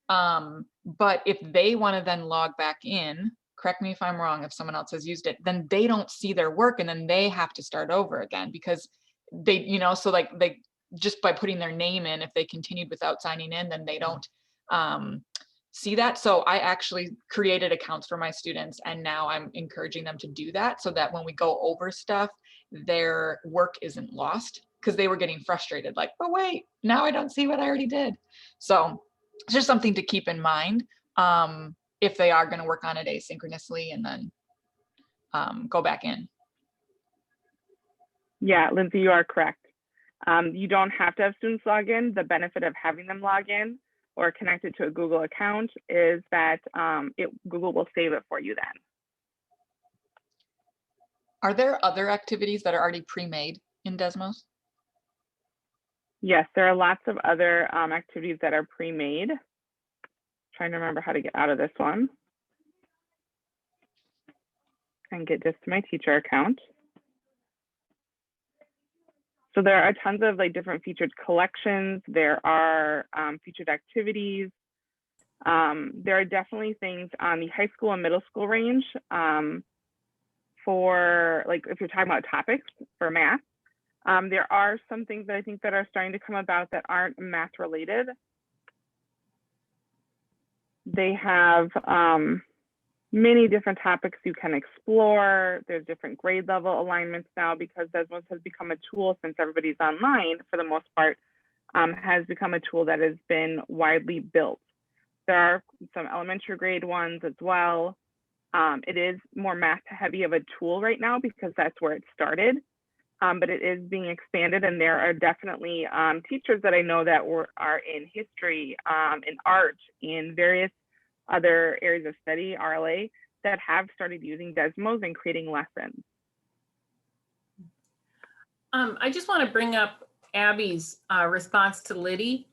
But if they want to then log back in, correct me if I'm wrong, if someone else has used it, then they don't see their work and then they have to start over again because they, you know, so like they just by putting their name in, if they continued without signing in, then they don't see that. So I actually created accounts for my students, and now I'm encouraging them to do that so that when we go over stuff, their work isn't lost, because they were getting frustrated, like, oh wait, now I don't see what I already did. So it's just something to keep in mind if they are going to work on it asynchronously and then go back in. Yeah, Lindsay, you are correct. You don't have to have students log in. The benefit of having them log in or connected to a Google account is that Google will save it for you then. Are there other activities that are already pre-made in Desmos? Yes, there are lots of other activities that are pre-made. Trying to remember how to get out of this one and get just to my teacher account. So there are tons of like different featured collections. There are featured activities. There are definitely things on the high school and middle school range for, like, if you're talking about topics for math. There are some things that I think that are starting to come about that aren't math related. They have many different topics you can explore. There's different grade level alignments now because Desmos has become a tool, since everybody's online for the most part, has become a tool that has been widely built. There are some elementary grade ones as well. It is more math heavy of a tool right now because that's where it started, but it is being expanded, and there are definitely teachers that I know that are in history, in art, in various other areas of study, RLA, that have started using Desmos and creating lessons. I just want to bring up Abby's response to Liddy.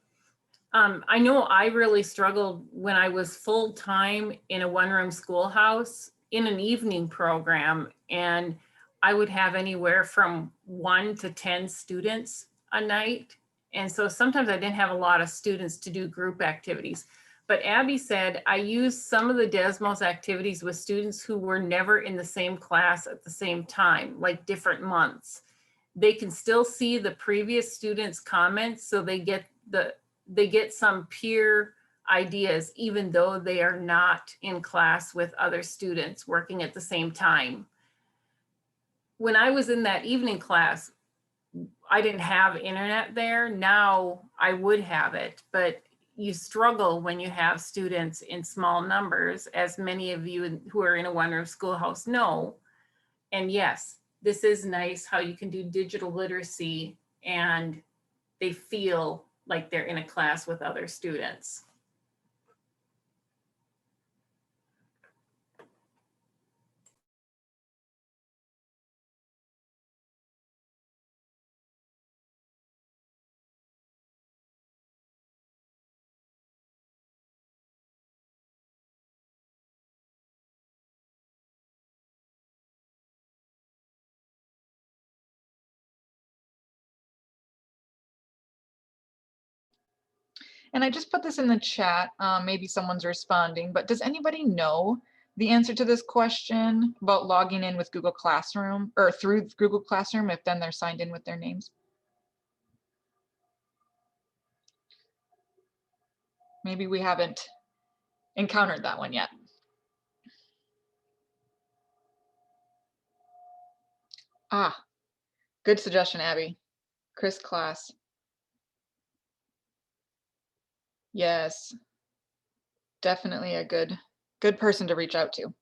I know I really struggled when I was full-time in a one-room schoolhouse in an evening program, and I would have anywhere from 1 to 10 students a night. And so sometimes I didn't have a lot of students to do group activities. But Abby said, I used some of the Desmos activities with students who were never in the same class at the same time, like different months. They can still see the previous students' comments, so they get some peer ideas, even though they are not in class with other students working at the same time. When I was in that evening class, I didn't have internet there. Now I would have it, but you struggle when you have students in small numbers, as many of you who are in a one-room schoolhouse know. And yes, this is nice how you can do digital literacy and they feel like they're in a class with other students. And I just put this in the chat, maybe someone's responding, but does anybody know the answer to this question about logging in with Google Classroom or through Google Classroom if then they're signed in with their names? Maybe we haven't encountered that one yet. Ah, good suggestion, Abby. Chris Class. Yes, definitely a good person to reach out to.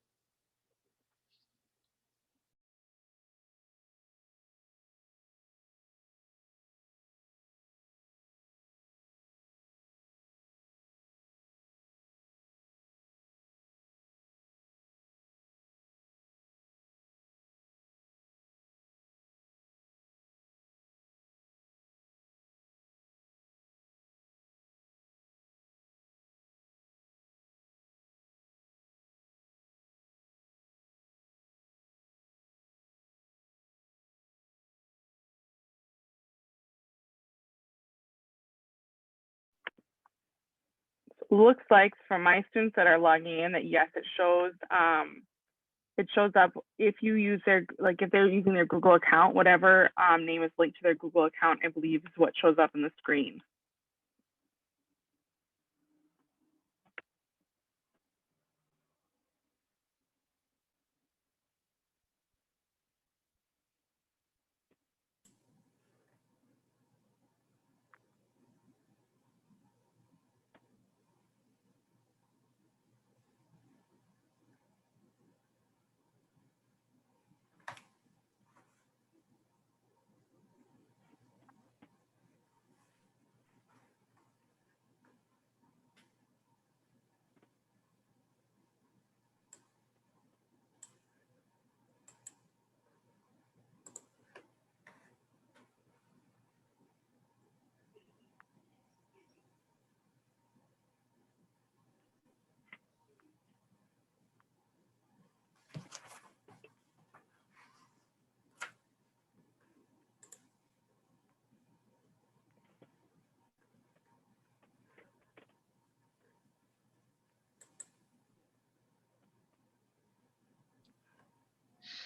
Looks like for my students that are logging in that yes, it shows up if you use their, like if they're using their Google account, whatever name is linked to their Google account, I believe is what shows up on the screen.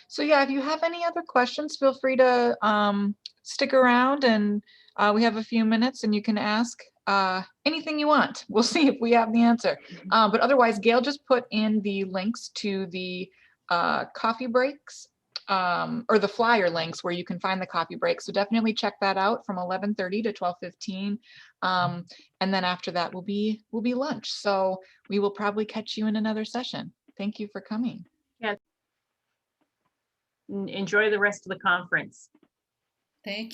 So yeah, if you have any other questions, feel free to stick around, and we have a few minutes and you can ask anything you want. We'll see if we have the answer. But otherwise, Gail just put in the links to the coffee breaks or the flyer links where you can find the coffee breaks. So definitely check that out from 11:30 to 12:15. And then after that will be lunch. So we will probably catch you in another session. Thank you for coming. Enjoy the rest of the conference. Thank